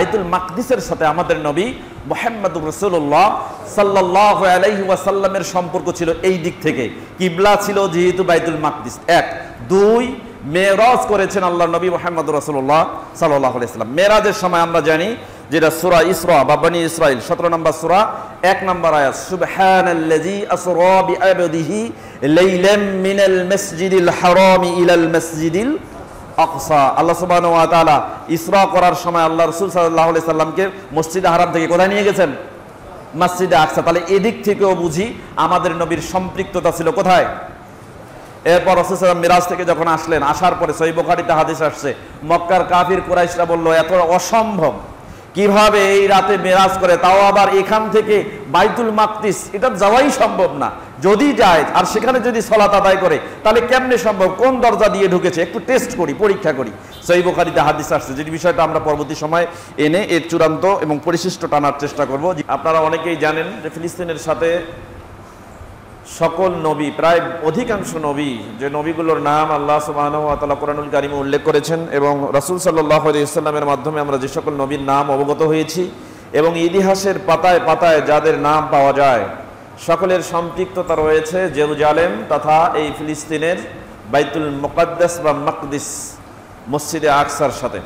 বাইতুল মাকদিসের সাথে আমাদের নবী মুহাম্মদুর রাসূলুল্লাহ সাল্লাল্লাহু আলাইহি ওয়াসাল্লামের সম্পর্ক ছিল এই দিক থেকে, কিবলা ছিল যেহেতু বাইতুল মাকদিস। এক, দুই, মেরাজ করেছেন আল্লাহর নবী মুহাম্মদুর রাসূলুল্লাহ সাল্লাল্লাহু আলাইহি ওয়াসাল্লাম। মেরাজের সময় আমরা জানি যেটা সূরা ইসরা বা বনী ইসরাইল 17 নম্বর সূরা 1 নম্বর আয়াত, সুবহানাল্লাযী আসরা বিআবদিহি লাইলাম মিনাল মাসজিদিল হারামি ইলাল মাসজিদিল আকসা। আল্লাহ সুবহানাহু ওয়া তাআলা ইসরা করার সময় আল্লাহ রাসূল সাল্লাল্লাহু আলাইহি সাল্লামকে মসজিদে হারাম থেকে কোথায় নিয়ে গেছেন? মসজিদে আকসা। তাহলে এদিক থেকেও বুঝি আমাদের নবীর সম্পৃক্ততা ছিল কোথায়? এরপর রাসূল সাল্লাল্লাহু আলাইহি ওয়াসাল্লাম মিরাজ থেকে যখন আসলেন, আসার পরে সহিহ বুখারীতে হাদিস আসছে, মক্কার কাফির কুরাইশরা বলল এত অসম্ভব, কিভাবে এই রাতে মেরাজ করে, তাও আবার এখান থেকে বাইতুল মাকদিস, এটা যাওয়াই সম্ভব না। যদি যায় আর সেখানে যদি সালাত আদায় করে তাহলে কেমনে সম্ভব? কোন দরজা দিয়ে ঢুকেছে? একটু টেস্ট করি, পরীক্ষা করি। সহিহ বুখারীতে হাদিস আসছে, যে বিষয়টা আমরা পরবর্তী সময় এনে এর চূড়ান্ত এবং পরিশিষ্ট টানার চেষ্টা করব। আপনারা অনেকেই জানেন যে ফিলিস্তিনের সাথে সকল নবী, প্রায় অধিকাংশ নবী, যে নবীগুলোর নাম আল্লাহ সুবহানাহু ওয়া তাআলা কোরআনুল কারীমে উল্লেখ করেছেন এবং রাসূল সাল্লাল্লাহু আলাইহি ওয়াসাল্লামের মাধ্যমে আমরা যে সকল নবীর নাম অবগত হয়েছি এবং ইতিহাসের পাতায় পাতায় যাদের নাম পাওয়া যায়, সকলের সম্পৃক্ততা রয়েছে জেরুজালেম তথা এই ফিলিস্তিনের বাইতুল মুকাদ্দাস বা মাকদিস মসজিদে আকসার সাথে।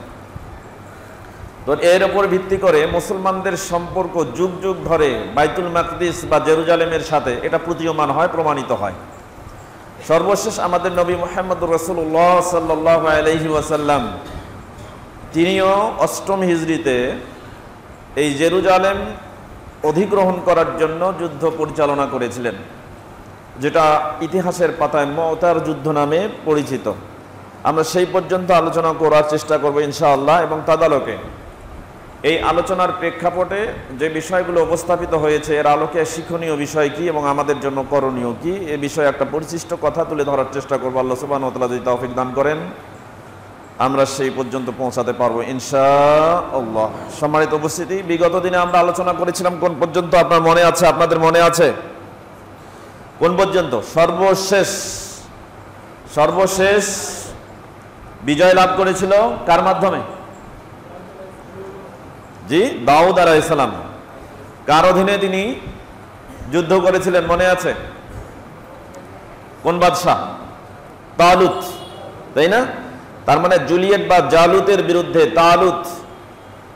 তো এর উপর ভিত্তি করে মুসলমানদের সম্পর্ক যুগ যুগ ধরে বাইতুল মাকদিস বা জেরুজালেমের সাথে এটা প্রতীয়মান হয়, প্রমাণিত হয়। সর্বশেষ আমাদের নবী মুহাম্মদুর রাসূলুল্লাহ সাল্লাল্লাহু আলাইহি ওয়াসাল্লাম তিনিও 8ম হিজরিতে এই জেরুজালেম অধিগ্রহণ করার জন্য যুদ্ধ পরিচালনা করেছিলেন, যেটা ইতিহাসের পাতায় মুতার যুদ্ধ নামে পরিচিত। আমরা সেই পর্যন্ত আলোচনা করার চেষ্টা করব ইনশাআল্লাহ, এবং তাদালকে এই আলোচনার প্রেক্ষাপটে যে বিষয়গুলো উপস্থাপিত হয়েছে এর আলোকে শিক্ষণীয় বিষয় কি এবং আমাদের জন্য করণীয় কি, এ বিষয়ে একটা পরিশিষ্ট কথা তুলে ধরার চেষ্টা করব। আল্লাহ সুবহানাহু ওয়া তাআলা যদি তৌফিক দান করেন আমরা সেই পর্যন্ত পৌঁছাতে পারবো ইনশাআল্লাহ। সম্মানিত উপস্থিতি, বিগত দিনে আমরা আলোচনা করেছিলাম কোন পর্যন্ত? আপনার মনে আছে? আপনাদের মনে আছে কোন পর্যন্ত? সর্বশেষ বিজয় লাভ করেছিল কার মাধ্যমে? জি, দাউদ আলাইহিস সালাম। কার অধীনে তিনি যুদ্ধ করেছিলেন মনে আছে? কোন বাদশাহ? তালুত, তাই না? তার মানে জুলিয়েট বা জালুতের বিরুদ্ধে তালুত,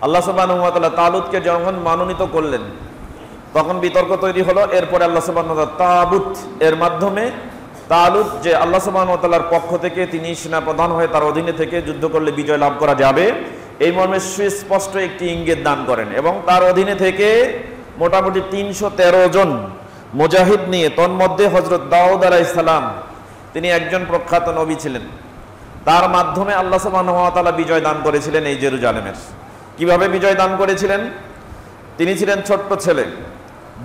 আল্লাহ সুবহানাহু ওয়া তাআলা তালুতকে যখন মনোনীত করলেন তখন বিতর্ক তৈরি হলো। এরপরে আল্লাহ সুবহানাহু ওয়া তাআলা তাবুত এর মাধ্যমে তালুত যে আল্লাহ সুবহানাহু ওয়া তাআলার পক্ষ থেকে তিনি সেনাপ্রধান হয়ে তার অধীনে থেকে যুদ্ধ করলে বিজয় লাভ করা যাবে, এই মর্মে সুস্পষ্ট একটি ইঙ্গিত দান করেন এবং তার অধীনে থেকে মোটামুটি 313 জন মুজাহিদ নিয়ে, তন্মধ্যে হযরত দাউদ আলাইহিস সালাম তিনি একজন প্রখ্যাত নবী ছিলেন, তার মাধ্যমে আল্লাহ সুবহানাহু ওয়া তাআলা বিজয় দান করেছিলেন এই জেরুজালেমের। কিভাবে বিজয় দান করেছিলেন? তিনি ছিলেন ছোট্ট ছেলে,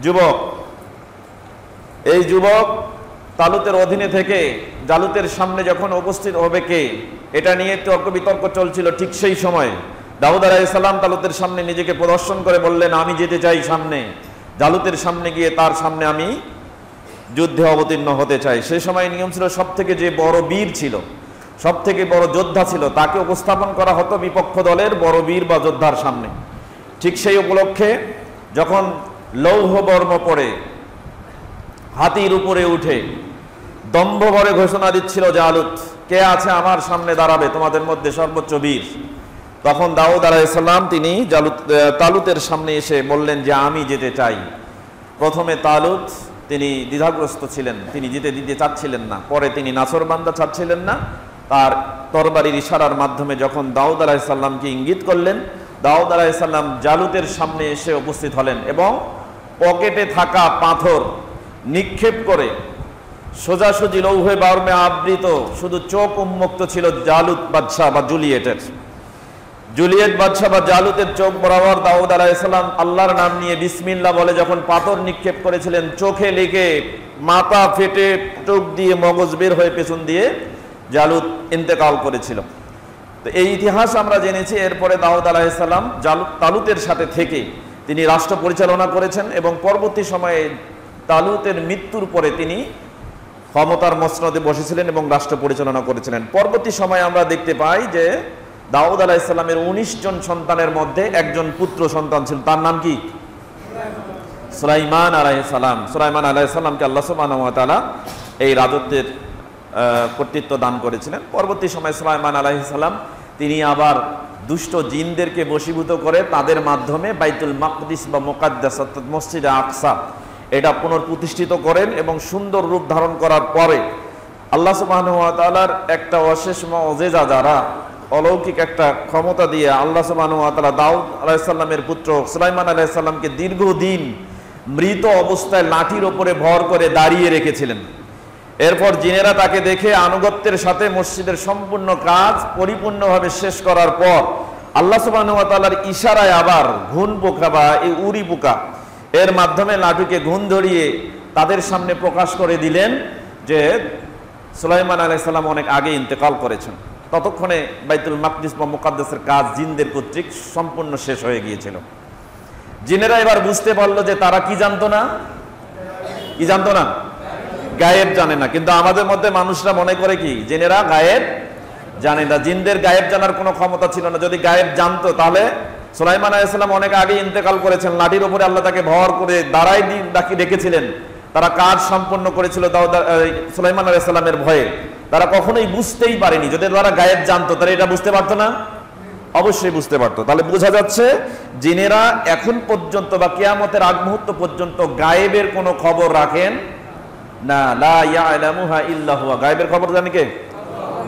যুবক। এই যুবক তালুতের অধীনে থেকে জালুতের সামনে যখন উপস্থিত হবে কে, এটা নিয়ে তর্ক বিতর্ক চলছিল। ঠিক সেই সময় দাউদ আলাইহিস সালাম তালুতের সামনে নিজেকে প্রদর্শন করে বললেন, আমি যেতে চাই সামনে, জালুতের সামনে গিয়ে তার সামনে আমি যুদ্ধে অবতীর্ণ হতে চাই। সেই সময় নিয়ম ছিল সব থেকে যে বড় বীর ছিল, সব থেকে বড় যোদ্ধা ছিল, তাকে উপস্থাপন করা হতো বিপক্ষ দলের বড় বীর বা যোদ্ধার সামনে। ঠিক সেই উপলক্ষে যখন লৌহ বর্ম পরে হাতির উপরে উঠে দম্ভ ভরে ঘোষণা দিচ্ছিল জালুত, কে আছে আমার সামনে দাঁড়াবে তোমাদের মধ্যে সর্বোচ্চ বীর, তখন দাউদ আলাইহিস সালাম তিনি তালুতের সামনে এসে বললেন যে আমি যেতে চাই। প্রথমে তালুত তিনি দ্বিধাগ্রস্ত ছিলেন, তিনি যেতে দিতে চাচ্ছিলেন না। পরে তিনি নাছরবান্দা চাচ্ছিলেন না, তার তরবারির ইশারার মাধ্যমে যখন দাউদ আলাইহিস সালামকে ইঙ্গিত করলেন, দাউদ আলাইহিস সালাম জালুতের সামনে এসে উপস্থিত হলেন এবং পকেটে থাকা পাথর নিক্ষেপ করে সোজাসুজি লৌহে বর্মে আবৃত, শুধু চোখ উন্মুক্ত ছিল জালুত বাদশাহ বা জুলিয়েট বাদশাহ বা জালুতের চোখ বরাবর দাউদ আলাইহিস সালাম আল্লাহর নাম নিয়ে বিসমিল্লাহ বলে যখন পাথর নিক্ষেপ করেছিলেন, চোখে লেগে মাথা ফেটে চোখ দিয়ে মগজ বের হয়ে পেছন দিয়ে জালুত ইন্তেকাল করেছিল। তো এই ইতিহাস আমরা জেনেছি। এরপরে দাউদ আলাইহিস সালাম তালুতের সাথে থেকে তিনি রাষ্ট্র পরিচালনা করেছেন এবং পরবর্তী সময়ে তালুতের মৃত্যুর পরে তিনি ক্ষমতার মসনদে বসেছিলেন এবং রাষ্ট্র পরিচালনা করেছিলেন। পরবর্তী সময়ে আমরা দেখতে পাই যে দাউদ আলাইহিস সালামের 19 জন সন্তানের মধ্যে একজন পুত্র সন্তান ছিল, তার নাম কি? সুলাইমান আলাইহিস সালাম। সুলাইমান আলাইহিস সালামকে আল্লাহ সুবহানাহু ওয়া তাআলা এই রাজত্বের কর্তৃত্ব দান করেছিলেন। পরবর্তী সময় সুলাইমান আলাইহিস সালাম তিনি আবার দুষ্ট জিনদেরকে বশীভূত করে তাদের মাধ্যমে বাইতুল মাকদিস বা মুকাদ্দাস অর্থাৎ মসজিদে আকসা এটা পুনঃপ্রতিষ্ঠিত করেন, এবং সুন্দর রূপ ধারণ করার পরে আল্লাহ সুবহানাহু ওয়া তাআলার একটা অশেষ মুজিজা দ্বারা, অলৌকিক একটা ক্ষমতা দিয়ে আল্লাহ সুবহানাহু ওয়া তাআলা দাউদ আলাইহিস সালামের পুত্র সুলাইমান আলাইহিস সালামকে দীর্ঘদিন মৃত অবস্থায় লাঠির ওপরে ভর করে দাঁড়িয়ে রেখেছিলেন। এরপর জিনেরা তাকে দেখে আনুগত্যের সাথে মসজিদের সম্পূর্ণ কাজ পরিপূর্ণভাবে শেষ করার পর আল্লাহ সুবহানাহু ওয়া তাআলার ইশারায় আবার ঘুন পোকা বা এই উড়ি পোকা এর মাধ্যমে লাঠুকে ঘুণ ধরিয়ে তাদের সামনে প্রকাশ করে দিলেন যে সুলাইমান আলাইহিস সালাম অনেক আগে ইন্তেকাল করেছেন। ততক্ষণে বাইতুল মাকদিস বা মুকাদ্দাসের কাজ জিনদের কর্তৃক সম্পূর্ণ শেষ হয়ে গিয়েছিল। জিনেরা এবার বুঝতে পারলো যে তারা কি জানতো না, কি জানতো না? গায়েব জানে না। কিন্তু আমাদের মধ্যে মানুষরা মনে করে কি জিনেরা গায়েব জানে না। জিনদের গায়েব জানার কোনো ক্ষমতা ছিল না। যদি গায়েব জানতো তাহলে সুলাইমান আলাইহিস সালাম অনেক আগে ইন্তেকাল করেছেন, লাঠির উপরে আল্লাহ তাকে ভর করে দাঁড়াই রেখেছিলেন, তারা কাজ সম্পন্ন করেছিল সুলাইমান আলাইহিস সালামের ভয়ে। তারা কখনোই বুঝতেই পারেনি। যদি তারা গায়েব জানতো তাহলে এটা বুঝতে পারতো না? অবশ্যই বুঝতে পারতো। তাহলে বোঝা যাচ্ছে জিনেরা এখন পর্যন্ত বা কিয়ামতের আগ মুহূর্ত পর্যন্ত গায়েবের কোনো খবর রাখেন না। লা ইয়ালামুহা ইল্লা হুয়া, গায়েবের খবর জানে কে?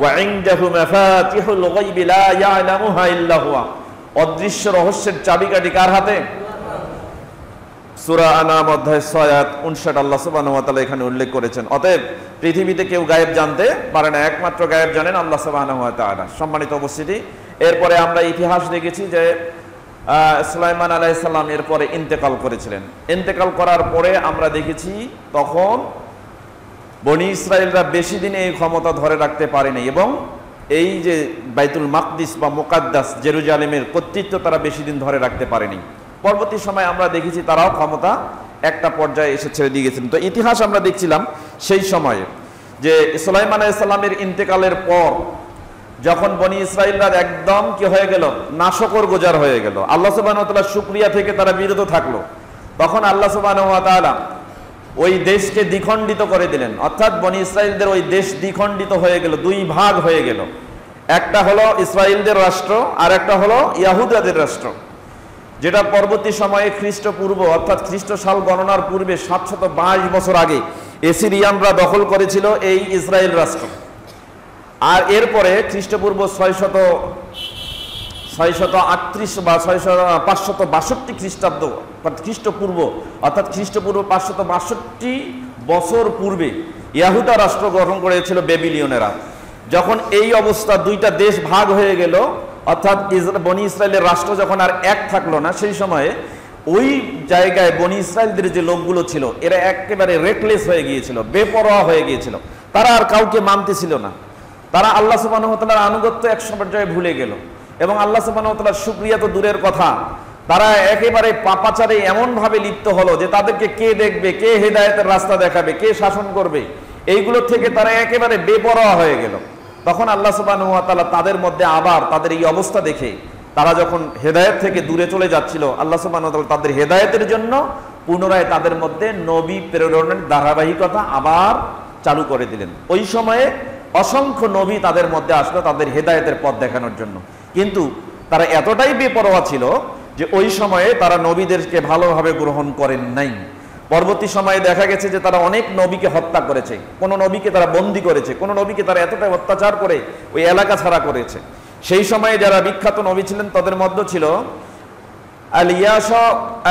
ওয়া ইনদাহু মাফাতিহুল গায়বি লা ইয়ালামুহা ইল্লা হুয়া, অদৃশ্য রহস্যের চাবিকাঠি কার হাতে? সূরা আনাম অধ্যায় 6 আয়াত 59 আল্লাহ সুবহানাহু ওয়া তাআলা এখানে উল্লেখ করেছেন। অতএব পৃথিবীতে কেউ গায়েব জানতে পারে না, একমাত্র গায়েব জানেন আল্লাহ সুবহানাহু ওয়া তাআলা। সম্মানিত উপস্থিতি, এরপরে আমরা ইতিহাস দেখেছি যে সুলাইমান আলাইহিস সালাম এরপরে ইন্তেকাল করেছিলেন। ইন্তেকাল করার পরে আমরা দেখেছি তখন বনি ইসরায়েলরা বেশি দিন এই ক্ষমতা ধরে রাখতে পারেনি, এবং এই যে বাইতুল মাকদিস বা মুকাদ্দাস জেরুজালেমের কর্তৃত্ব তারা বেশি দিন ধরে রাখতে পারেনি। পরবর্তী সময় আমরা দেখেছি তারাও ক্ষমতা একটা পর্যায়ে এসে ছেড়ে দিয়ে গেছিলেন। তো ইতিহাস আমরা দেখছিলাম সেই সময়ে যে সুলাইমান আলাইহিস সালামের ইন্তেকালের পর যখন বনি ইসরায়েলরা একদম কি হয়ে গেল, নাশকর গোজার হয়ে গেল, আল্লাহ সুবহানাহু ওয়া তাআলার শুকরিয়া থেকে তারা বিরত থাকলো, তখন আল্লাহ সুবহানাহু ওয়া তাআলা ওই দেশকে দ্বিখণ্ডিত করে দিলেন। অর্থাৎ বনি ইসরায়েলদের ওই দেশ দ্বিখণ্ডিত হয়ে গেল, দুই ভাগ হয়ে গেল। একটা হলো ইসরায়েলদের রাষ্ট্র, আর একটা হলো ইয়াহুদাদের রাষ্ট্র, যেটা পরবর্তী সময়ে খ্রিস্টপূর্ব অর্থাৎ খ্রিস্ট সাল গণনার পূর্বে 722 বছর আগে এসিরিয়ানরা দখল করেছিল এই ইসরায়েল রাষ্ট্র। আর এরপরে খ্রিস্টপূর্ব 638 বা 562 খ্রিস্টাব্দ খ্রিস্টপূর্ব অর্থাৎ খ্রিস্টপূর্ব 562 বছর পূর্বে ইয়াহুদা রাষ্ট্র গঠন করেছিল বেবিলিয়নেরা। যখন এই অবস্থা, দুইটা দেশ ভাগ হয়ে গেল, অর্থাৎ বনি ইসরায়েলের রাষ্ট্র যখন আর এক থাকলো না, সেই সময়ে ওই জায়গায় বনি ইসরায়েলদের যে লোকগুলো ছিল এরা একেবারে রেকলেস হয়ে গিয়েছিল, বেপরোয়া হয়ে গিয়েছিল। তারা আর কাউকে মানতেছিল না। তারা আল্লাহ সুবহানাহু ওয়া তাআলার আনুগত্য এক পর্যায়ে ভুলে গেল, এবং আল্লাহ সুবহানাহু ওয়া তাআলার শুকরিয়া তো দূরের কথা, তারা একেবারে পাপাচারে এমন ভাবে লিপ্ত হলো যে তাদেরকে কে দেখবে, কে হেদায়েতের রাস্তা দেখাবে, কে শাসন করবে, এইগুলোর থেকে তারা একেবারে বেপরোয়া হয়ে গেল। তখন আল্লাহ সুবহানাহু ওয়া তাআলা তাদের মধ্যে আবার তাদের এই অবস্থা দেখে তারা যখন হেদায়েত থেকে দূরে চলে যাচ্ছিল, আল্লাহ সুবহানাহু ওয়া তাআলা তাদের হেদায়েতের জন্য পুনরায় তাদের মধ্যে নবী প্রেরণের ধারাবাহিকতা আবার চালু করে দিলেন। ওই সময়ে অসংখ্য নবী তাদের মধ্যে আসলো তাদের হেদায়েতের পথ দেখানোর জন্য, কিন্তু তারা এতটাই বেপরোয়া ছিল যে ওই সময়ে তারা নবীদেরকে ভালোভাবে গ্রহণ করেন নাই। পরবর্তী সময়ে দেখা গেছে যে তারা অনেক নবীকে হত্যা করেছে, কোন নবীকে তারা বন্দী করেছে, কোন নবীকে তারা এতটাই অত্যাচার করে ওই এলাকা ছাড়া করেছে। সেই সময়ে যারা বিখ্যাত নবী ছিলেন তাদের মধ্যে ছিল আলিয়াসা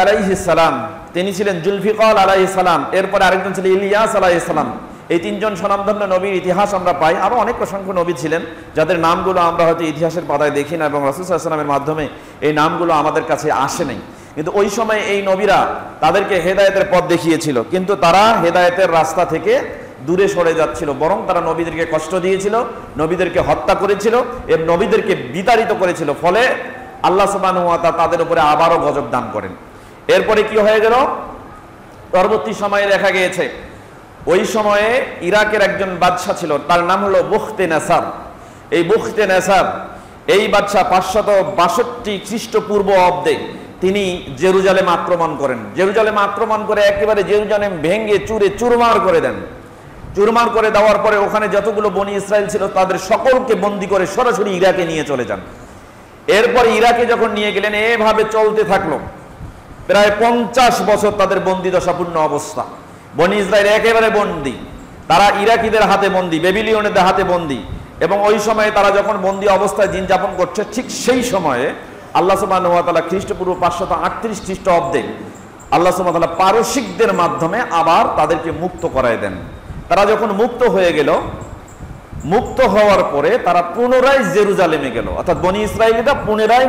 আলাইহিস সালাম, তিনি ছিলেন জুলফিকার আলাইহিস সালাম, এরপরে আরেকজন ছিলেন ইলিয়াস আলাইহিস সালাম। এই তিনজন স্বনামধন্য নবীর ইতিহাস আমরা পাই। আরো অনেক অসংখ্য নবী ছিলেন যাদের নামগুলো আমরা হয়তো ইতিহাসের পাতায় দেখি না, এবং রাসূল সাল্লাল্লাহু আলাইহি ওয়াসাল্লামের মাধ্যমে এই নামগুলো আমাদের কাছে আসে নাই। কিন্তু ওই সময় এই নবীরা তাদেরকে হেদায়েতের পথ দেখিয়েছিল, কিন্তু তারা হেদায়েতের রাস্তা থেকে দূরে সরে যাচ্ছিল, বরং তারা নবীদেরকে কষ্ট দিয়েছিল, নবীদেরকে হত্যা করেছিল এবং নবীদেরকে বিতাড়িত করেছিল। ফলে আল্লাহ সুবহানাহু ওয়া তাআলা তাদের উপরে আবারও গজব দান করেন। এরপরে কি হয়ে গেল, পরবর্তী সময়ে দেখা গিয়েছে ওই সময়ে ইরাকের একজন বাদশা ছিল, তার নাম হলো বুখতে নেসার। এই বুখতে নেসার এই বাদশাহ 562 খ্রিস্টপূর্ব অব্দে তিনি জেরুজালেম আক্রমণ করেন। জেরুজালেম আক্রমণ করে একেবারে জেরুজালেম ভেঙে চুরে চুরমার করে দেন। চুরমার করে দেওয়ার পরে ওখানে যতগুলো বনি ইসরায়েল ছিল তাদের সকলকে বন্দী করে সরাসরি ইরাকে নিয়ে চলে যান। এরপরে ইরাকে যখন নিয়ে গেলেন, এভাবে চলতে থাকলো প্রায় 50 বছর তাদের বন্দী দশাপূর্ণ অবস্থা। বনি ইসরায়েল একেবারে বন্দী, তারা ইরাকিদের হাতে বন্দী, বেবিলিয়নদের হাতে বন্দী। এবং ওই সময়ে তারা যখন বন্দী অবস্থায় দিন যাপন করছে, ঠিক সেই সময়ে আল্লাহ সুবহানাহু ওয়া তাআলা খ্রিস্টপূর্ব 538 খ্রিস্টাব্দে আল্লাহ সুবহানাহু ওয়া তাআলা পারসিকদের মাধ্যমে আবার তাদেরকে মুক্ত করায় দেন। তারা যখন মুক্ত হয়ে গেল, মুক্ত হওয়ার পরে তারা পুনরায় জেরুজালেমে গেল, অর্থাৎ বনি ইসরায়েলিরা পুনরায়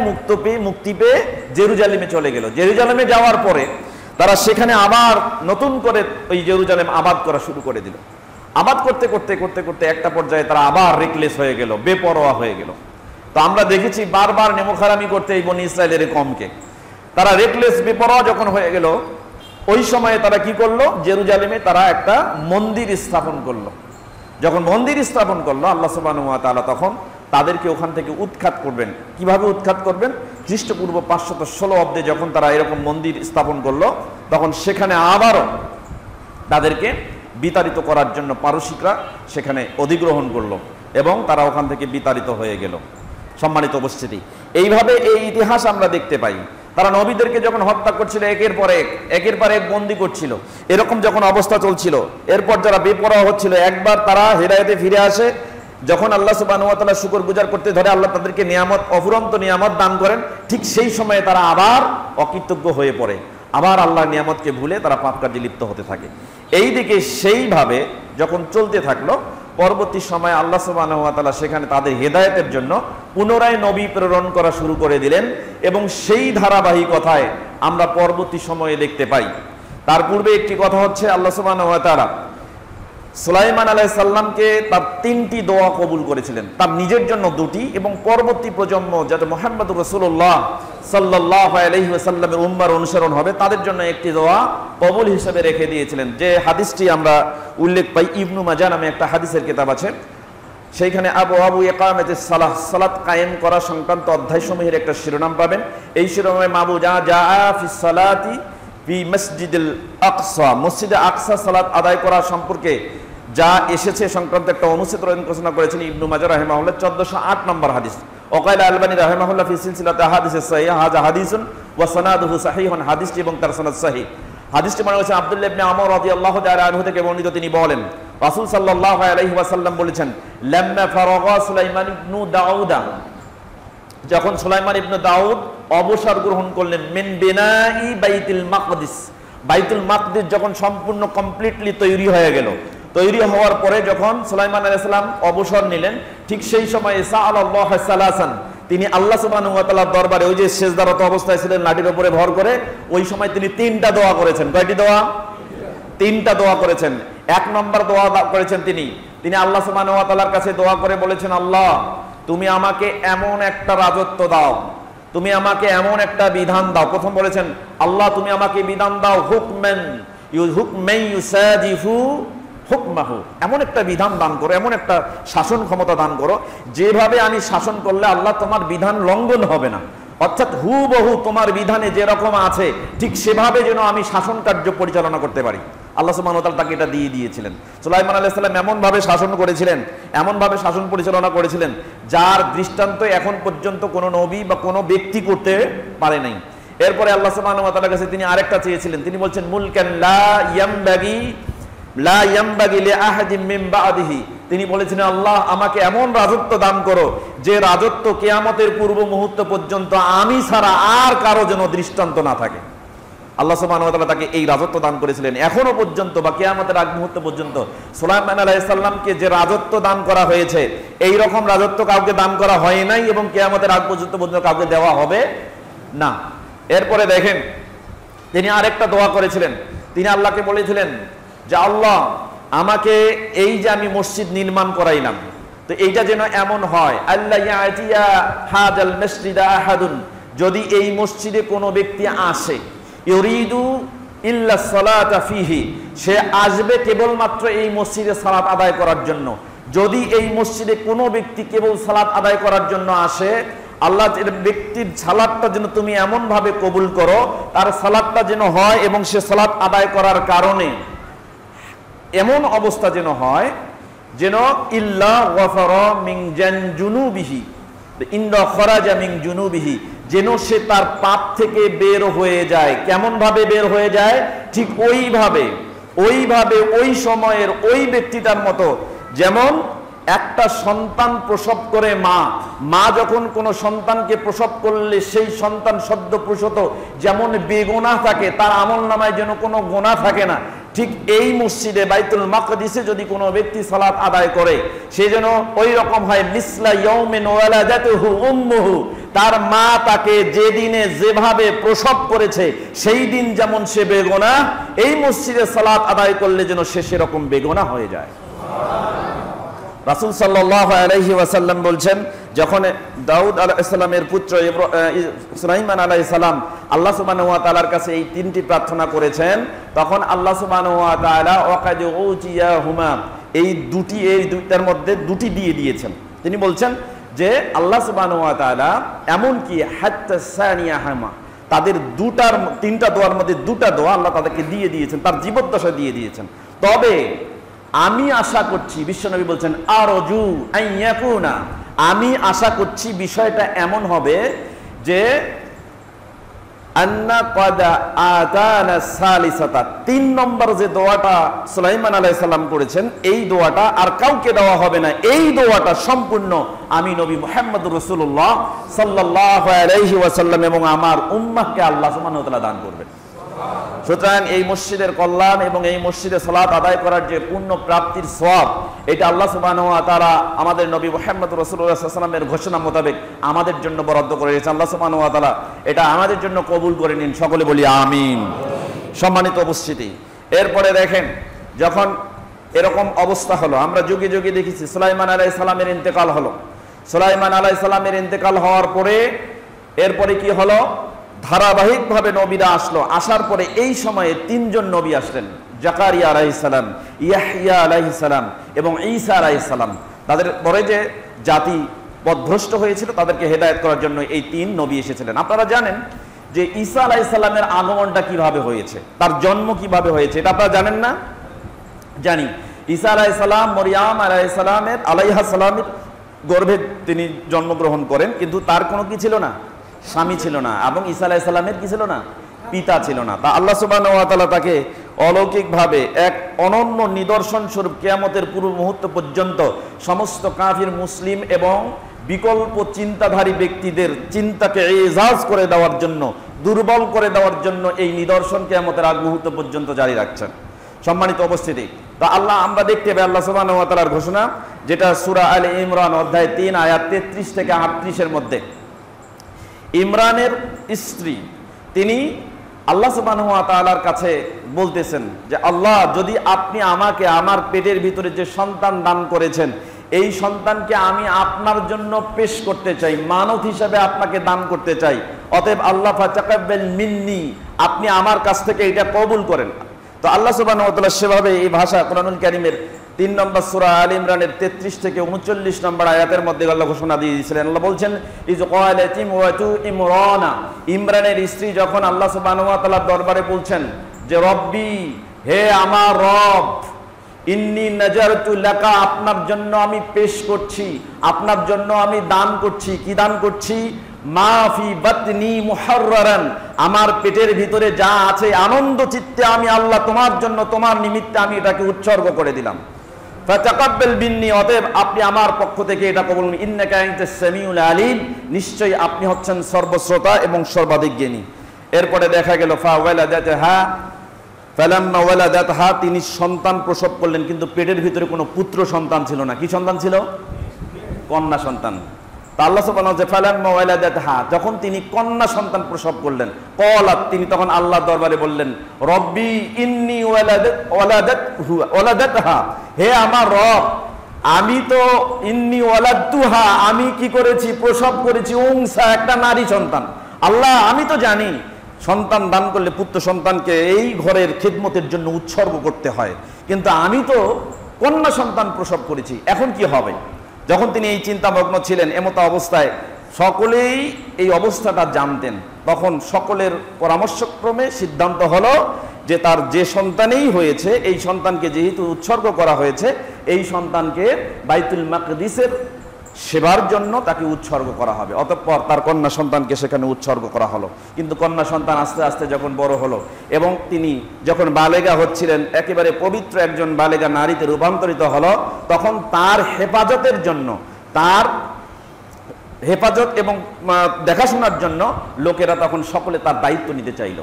মুক্তি পেয়ে জেরুজালেমে চলে গেল। জেরুজালেমে যাওয়ার পরে তারা সেখানে আবার নতুন করে ওই জেরুজালেম আবাদ করা শুরু করে দিল। আবাদ করতে করতে করতে করতে একটা পর্যায়ে তারা আবার রেকলেস হয়ে গেল, বেপরোয়া হয়ে গেল। তো আমরা দেখেছি বারবার নেমোখারামি করতে এই বনি ইসরায়েলের কমকে। তারা রেকলেস বেপরোয়া যখন হয়ে গেল, ওই সময়ে তারা কি করলো, জেরুজালেমে তারা একটা মন্দির স্থাপন করলো। যখন মন্দির স্থাপন করলো, আল্লাহ সুবহানাহু ওয়া তাআলা তখন তাদেরকে ওখান থেকে উৎখাত করবেন। কিভাবে উৎখাত করবেন? খ্রিস্টপূর্ব 516 অব্দে যখন তারা এরকম মন্দির স্থাপন করলো, তখন সেখানে আবারও তাদেরকে বিতাড়িত করার জন্য পারসিকরা সেখানে অধিগ্রহণ করলো এবং তারা ওখান থেকে বিতাড়িত হয়ে গেল। সম্মানিত উপস্থিতি, এইভাবে এই ইতিহাস আমরা দেখতে পাই। তারা নবীদেরকে যখন হত্যা করছিল, একের পর এক বন্দী করছিল, এরকম যখন অবস্থা চলছিল, এরপর যারা বেপরোয়া হচ্ছিল, একবার তারা হেদায়েতে ফিরে আসে। যখন আল্লাহ সুবহানাহু ওয়া তাআলা শুকর গুজার করতে ধরে, আল্লাহ তাদেরকে নিয়ামত, অফুরন্ত নিয়ামত দান করেন, ঠিক সেই সময়ে তারা আবার অকৃতজ্ঞ হয়ে পড়ে, আবার আল্লাহর নিয়ামতকে ভুলে তারা পাপ কাজে লিপ্ত হতে থাকে। এই দিকে সেইভাবে যখন চলতে থাকলো, পরবর্তী সময়ে আল্লাহ সুবহানাহু ওয়া তাআলা সেখানে তাদের হেদায়েতের জন্য পুনরায় নবী প্রেরণ করা শুরু করে দিলেন এবং সেই ধারাবাহিকতায় আমরা পরবর্তী সময়ে দেখতে পাই। তার পূর্বে একটি কথা হচ্ছে, আল্লাহ সুবহানাহু ওয়া তাআলা সুলাইমান আলাইহিস সালামকে তার 3টি দোয়া কবুল করেছিলেন, তার নিজের জন্য 2টি এবং পরবর্তী প্রজন্ম যাতে মুহাম্মদুর রাসূলুল্লাহ সাল্লাল্লাহু আলাইহি ওয়াসাল্লামের উম্মার অনুসরণ হবে, তাদের জন্য একটি দোয়া কবুল হিসেবে রেখে দিয়েছিলেন। যে হাদিসটি আমরা উল্লেখ পাই, ইবনু মাজাহ নামে একটা হাদিসের কিতাব আছে, সেইখানে আবু ইকামাতিস সালাহ, সালাত কায়েম করা সংক্রান্ত অধ্যায়সমূহের একটা শিরোনাম পাবেন। এই শিরোনামে মাবু জা ফিস সালাতি ফি মসজিদুল আকসা, মসজিদে আকসা সালাত আদায় করা সম্পর্কে যা এসেছে সংক্রান্ত একটা অনুচ্ছেদ ঘোষণা করেছেন ইবনু মাজাহ রাহিমাহুল্লাহ, 1408 নম্বর হাদিস। ওয়াকাইল আলবানী রাহিমাহুল্লাহ ফি সিলসিলাতি আহাদিসিস সাহিহা হাযা হাদিসুন ওয়া সানাদুহু সাহিহুন, হাদিসটি এবং তার সনদ সহিহ। হাদিসটি মানে হচ্ছে আব্দুল্লাহ ইবনে আমর রাদিয়াল্লাহু তাআলা আনহু থেকে বর্ণিত, তিনি বলেন রাসূল সাল্লাল্লাহু আলাইহি ওয়াসাল্লাম বলেছেন, লাম্মা ফারাগা সুলাইমান ইবনু দাউদা, যখন সুলাইমান ইবনে দাউদ অবসর গ্রহণ করলেন, মিন বিনাই বাইতুল মাকদিস, বাইতুল মাকদিস যখন সম্পূর্ণ কমপ্লিটলি তৈরি হয়ে গেল, তৈরি হওয়ার পরে যখন সুলাইমান আলাইহিস সালাম অবসর নিলেন, ঠিক সেই সময় সাআলাল্লাহু সালাসান, তিনি আল্লাহ সুবহানাহু ওয়া তাআলার দরবারে ওই যে সিজদারত অবস্থায় ছিলেন লাঠির উপরে ভর করে, ওই সময় তিনি 3টা দোয়া করেছেন। কয়টি দোয়া? 3টা দোয়া করেছেন। 1 নম্বর দোয়া করেছেন তিনি আল্লাহ সুবহানাহু ওয়া তাআলার কাছে দোয়া করে বলেছেন, আল্লাহ তুমি আমাকে এমন একটা রাজত্ব দাও, তুমি আমাকে এমন একটা বিধান দাও। প্রথম বলেছেন, আল্লাহ তুমি আমাকে বিধান দাও, হুকমান ইউসাদিফু হুকমাহু, এমন একটা বিধান দান করো, এমন একটা শাসন ক্ষমতা দান করো, যেভাবে আমি শাসন করলে আল্লাহ তোমার বিধান লঙ্ঘন হবে না, অর্থাৎ হুবহু তোমার বিধানে যেরকম আছে ঠিক সেভাবে যেন আমি শাসন কার্য পরিচালনা করতে পারি। আল্লাহ সুবহানাহু ওয়া তাআলা তাকে এটা দিয়ে দিয়েছিলেন। সুলাইমান আলাইহিস সালাম এমনভাবে শাসন করেছিলেন, এমনভাবে শাসন পরিচালনা করেছিলেন, যার দৃষ্টান্ত এখন পর্যন্ত কোনো নবী বা কোনো ব্যক্তি করতে পারে নাই। এরপরে আল্লাহ সুবহানাহু ওয়া তাআলার কাছে তিনি আরেকটা চেয়েছিলেন, তিনি বলছেন, মুলকান লা ইয়ামবাগি লিআহাদিন মিন বা'দিহি, তিনি বলেছিলেন, আল্লাহ আমাকে এমন রাজত্ব দান করো যে রাজত্ব কিয়ামতের পূর্ব মুহূর্ত পর্যন্ত আমি ছাড়া আর কারো যেন দৃষ্টান্ত না থাকে। আল্লাহ সুবহানাহু ওয়া তাআলা তাকে এই রাজত্ব দান করেছিলেন। এখনো পর্যন্ত বা কিয়ামতের আগ মুহূর্ত পর্যন্ত সুলাইমান আলাইহিস সালামকে যে রাজত্ব দান করা হয়েছে, এই রকম রাজত্ব কাউকে দান করা হয় নাই এবং কিয়ামতের আগ পর্যন্ত কাউকে দেওয়া হবে না। এরপরে দেখেন, তিনি আরেকটা দোয়া করেছিলেন, তিনি আল্লাহকে বলেছিলেন যে আল্লাহ আমাকে এই যে আমি মসজিদ নির্মাণ করাইলাম, তো এইটা যেন এমন হয়, আল্লাহ ইয়াতিয়া হাদাল মসজিদা আহাদুন, যদি এই মসজিদে কোনো ব্যক্তি আসে, ইউরিদু ইল্লা সালাতা ফিহি, সে আসবে কেবলমাত্র এই মসজিদে সালাত আদায় করার জন্য, যদি এই মসজিদে কোনো ব্যক্তি কেবল সালাত আদায় করার জন্য আসে, আল্লাহ ব্যক্তির সালাতটা যেন তুমি এমন ভাবে কবুল করো, তার সালাতটা যেন হয় এবং সে সালাত আদায় করার কারণে এমন অবস্থা যেন হয় যেন ইল্লা ওয়াফারা মিন জুনুবিহি ইন্দা খরাজা মিন জুনুবিহি, যেন সে তার পাপ থেকে বের হয়ে যায়। কেমন ভাবে বের হয়ে যায়? ঠিক ওইভাবে ওই সময়ের ওই ব্যক্তিটার মতো, যেমন একটা সন্তান প্রসব করে মা যখন কোনো সন্তানকে প্রসব করলে সেই সন্তান সদ্য প্রসূত যেমন বেগুনাহ থাকে, তার আমলনামায় যেন কোনো গুনাহ থাকে না, ঠিক এই মসজিদে বাইতুল মাকদিসে যদি কোনো ব্যক্তি সালাত আদায় করে সে যেন ওই রকম হয় মিসলা ইয়াউমিন ওয়ালাদাতুহু উম্মুহু, তার মা তাকে যেদিনে যেভাবে প্রসব করেছে সেই দিন যেমন সে বেগুনাহ, এই মসজিদে সালাত আদায় করলে যেন সে সেরকম বেগুনাহ হয়ে যায়। রাসূল সাল্লাল্লাহু আলাইহি ওয়াসাল্লাম বলছেন, যখন দাউদ আলাইহিস সালামের পুত্র সুলাইমান আলাইহিস সালাম আল্লাহ সুবহানাহু ওয়া তাআলার কাছে এই তিনটি প্রার্থনা করেছেন, তখন আল্লাহ সুবহানাহু ওয়া তাআলা ওয়াকাদ উতিয়াহুমা এই দুইটার মধ্যে দুটি দিয়ে দিয়েছেন। তিনি বলছেন যে আল্লাহ সুবহানাহু ওয়া তাআলা এমন কি হাত্তা সানিয়াহুমা, তাদের তিনটা দোয়ার মধ্যে দুটা দোয়া আল্লাহ তাদেরকে দিয়ে দিয়েছেন, তার জীবদ্দশা দিয়ে দিয়েছেন। তবে আমি আশা করছি, বিশ্বনবী বলছেন আরজু আইয়াকুনা, আমি আশা করছি বিষয়টা এমন হবে যে আন্না ক্বাদ আতানা সালিসাতা, 3 নম্বর যে দোয়াটা সুলাইমান আলাইহিস সালাম করেছেন এই দোয়াটা আর কাউকে দেওয়া হবে না। এই দোয়াটা সম্পূর্ণ আমি নবী মুহাম্মদুর রাসূলুল্লাহ সাল্লাল্লাহু আলাইহি ওয়াসাল্লাম এবং আমার উম্মাহকে আল্লাহ সুবহানাহু ওয়া তাআলা দান করবেন। সুতরাং এই মসজিদের কল্যাণ এবং এই মসজিদে সালাত আদায় করার যে পুণ্য প্রাপ্তির সওয়াব, এটা আল্লাহ সুবহানাহু ওয়া তাআলা আমাদের নবী মুহাম্মদ রাসূলুল্লাহ সাল্লাল্লাহু আলাইহি ওয়াসাল্লামের ঘোষণা মোতাবেক আমাদের জন্য বরাদ্দ করে দিয়েছেন। আল্লাহ সুবহানাহু ওয়া তাআলা এটা আমাদের জন্য কবুল করে নিন, সকলে বলি আমিন। সম্মানিত উপস্থিতি, এরপরে দেখেন যখন এরকম অবস্থা হলো, আমরা যুগে যুগে দেখেছি সুলাইমান আলাইহিস সালামের ইন্তেকাল হলো। সুলাইমান আলাইহিস সালামের ইন্তেকাল হওয়ার পরে এরপরে কি হলো, ধারাবাহিকভাবে নবীরা আসলো। আসার পরে এই সময়ে 3 জন নবী আসলেন, জাকারিয়া আলাইহিস সালাম, ইয়াহইয়া আলাইহিস সালাম এবং ঈসা আলাইহিস সালাম। তাদের পরে যে জাতি পথভ্রষ্ট হয়েছিল তাদেরকে হেদায়েত করার জন্য এই 3 নবী এসেছিলেন। আপনারা জানেন যে ঈসা আলাইহিস সালামের আগমনটা কিভাবে হয়েছে, তার জন্ম কিভাবে হয়েছে, এটা আপনারা জানেন না? জানি। ঈসা আলাইহিস সালাম মরিয়াম আলাইহিস সালামের গর্ভে তিনি জন্মগ্রহণ করেন, কিন্তু তার কোনো কি ছিল না, স্বামী ছিল না, এবং ঈসা আলাইহিস সালামের কি ছিল না, পিতা ছিল না। তা আল্লাহ সুবহানাহু ওয়া তাআলা তাকে অলৌকিকভাবে এক অনন্য নিদর্শন স্বরূপ কিয়ামতের পূর্ব মুহূর্ত পর্যন্ত সমস্ত কাফির মুসলিম এবং বিকল্প চিন্তাধারী ব্যক্তিদের চিন্তাকে এজাজ করে দেওয়ার জন্য, দুর্বল করে দেওয়ার জন্য এই নিদর্শন কিয়ামতের আগ মুহূর্ত পর্যন্ত জারি রাখছেন। সম্মানিত উপস্থিতি, তা আল্লাহ আমরা দেখতে পাই আল্লাহ সুবহানাহু ওয়া তাআলার ঘোষণা, যেটা সূরা আলে ইমরান অধ্যায় 3 আয়াত 33 থেকে 38 এর মধ্যে। ইমরানের স্ত্রী তিনি আল্লাহ সুবহানাহু ওয়া তাআলার কাছে বলতেছেন যে আল্লাহ, যদি আপনি আমাকে আমার পেটের ভিতরে যে সন্তান দান করেছেন এই সন্তানকে আমি আপনার জন্য পেশ করতে চাই, মানত হিসাবে আপনাকে দান করতে চাই, অতএব আল্লাহ ফাতাকাব্বাল মিন্নি, আপনি আমার কাছ থেকে এটা কবুল করেন। তো আল্লাহ সুবহানাহু ওয়া তাআলা সেভাবে এই ভাষা কোরআনুল কারীমের 3 নম্বর সূরা আল ইমরানের 33 থেকে 39 নম্বর আয়াতের মধ্যে আল্লাহ ঘোষণা দিয়ে দিয়েছিলেন। আল্লাহ বলছেন ইজ ক্বালাত ইমরাতু ইমরানা, ইমরানের স্ত্রী যখন আল্লাহ সুবহানাহু ওয়া তাআলার দরবারে বলছেন যে রব্বি, হে আমার রব, ইন্নী নাজারতু লাকা, আপনার জন্য আমি পেশ করছি, আপনার জন্য আমি দান করছি। কি দান করছি? মা ফি বাতনি মুহাররারান, আমার পেটের ভিতরে যা আছে আনন্দ চিত্তে আমি আল্লাহ তোমার জন্য, তোমার নিমিত্তে আমি এটাকে উৎসর্গ করে দিলাম। ফাতাকাব্বাল মিন্নি, অতএব আপনি আমার পক্ষ থেকে এটা কবুল করুন। ইন্নাকা আনতাস সামিউল আলিম, নিশ্চয়ই আপনি হচ্ছেন সর্বশ্রোতা এবং সর্বাধিক জ্ঞানী। এরপরে দেখা গেল ফালাম্মা ওয়ালাদাতহা, তিনি সন্তান প্রসব করলেন, কিন্তু পেটের ভিতরে কোনো পুত্র সন্তান ছিল না। কি সন্তান ছিল? কন্যা সন্তান। তা আল্লাহ সুবহানাহু ওয়া তাআলা ফালাম্মা ওয়ালাদাতহা, যখন তিনি কন্যা সন্তান প্রসব করলেন, ক্বালাত, তিনি তখন আল্লাহর দরবারে বললেন রব্বি ইন্নী ওয়ালাদাতহা, হে আমার রব, আমি তো ইন্নী ওয়ালাদতুহা, আমি কি করেছি? প্রসব করেছি উনসা, একটা নারী সন্তান। আল্লাহ, আমি তো জানি সন্তান দান করলে পুত্র সন্তানকে এই ঘরের খিদমতের জন্য উৎসর্গ করতে হয়, কিন্তু আমি তো কন্যা সন্তান প্রসব করেছি, এখন কি হবে? যখন তিনি এই চিন্তামগ্ন ছিলেন, এমতো অবস্থায় সকলেই এই অবস্থাটা জানতেন, তখন সকলের পরামর্শক্রমে সিদ্ধান্ত হলো যে তার যে সন্তানেই হয়েছে, এই সন্তানকে যেহেতু উৎসর্গ করা হয়েছে, এই সন্তানকে বাইতুল মাকদিসের সেবার জন্য তাকে উৎসর্গ করা হবে। অতঃপর তার কন্যা সন্তানকে সেখানে উৎসর্গ করা হলো। কিন্তু কন্যা সন্তান আস্তে আস্তে যখন বড় হলো এবং তিনি যখন বালেগা হচ্ছিলেন, একেবারে পবিত্র একজন বালেগা নারীতে রূপান্তরিত হলো, তখন তার হেফাজতের জন্য, তার হেফাজত এবং দেখাশোনার জন্য লোকেরা তখন সকলে তার দায়িত্ব নিতে চাইল।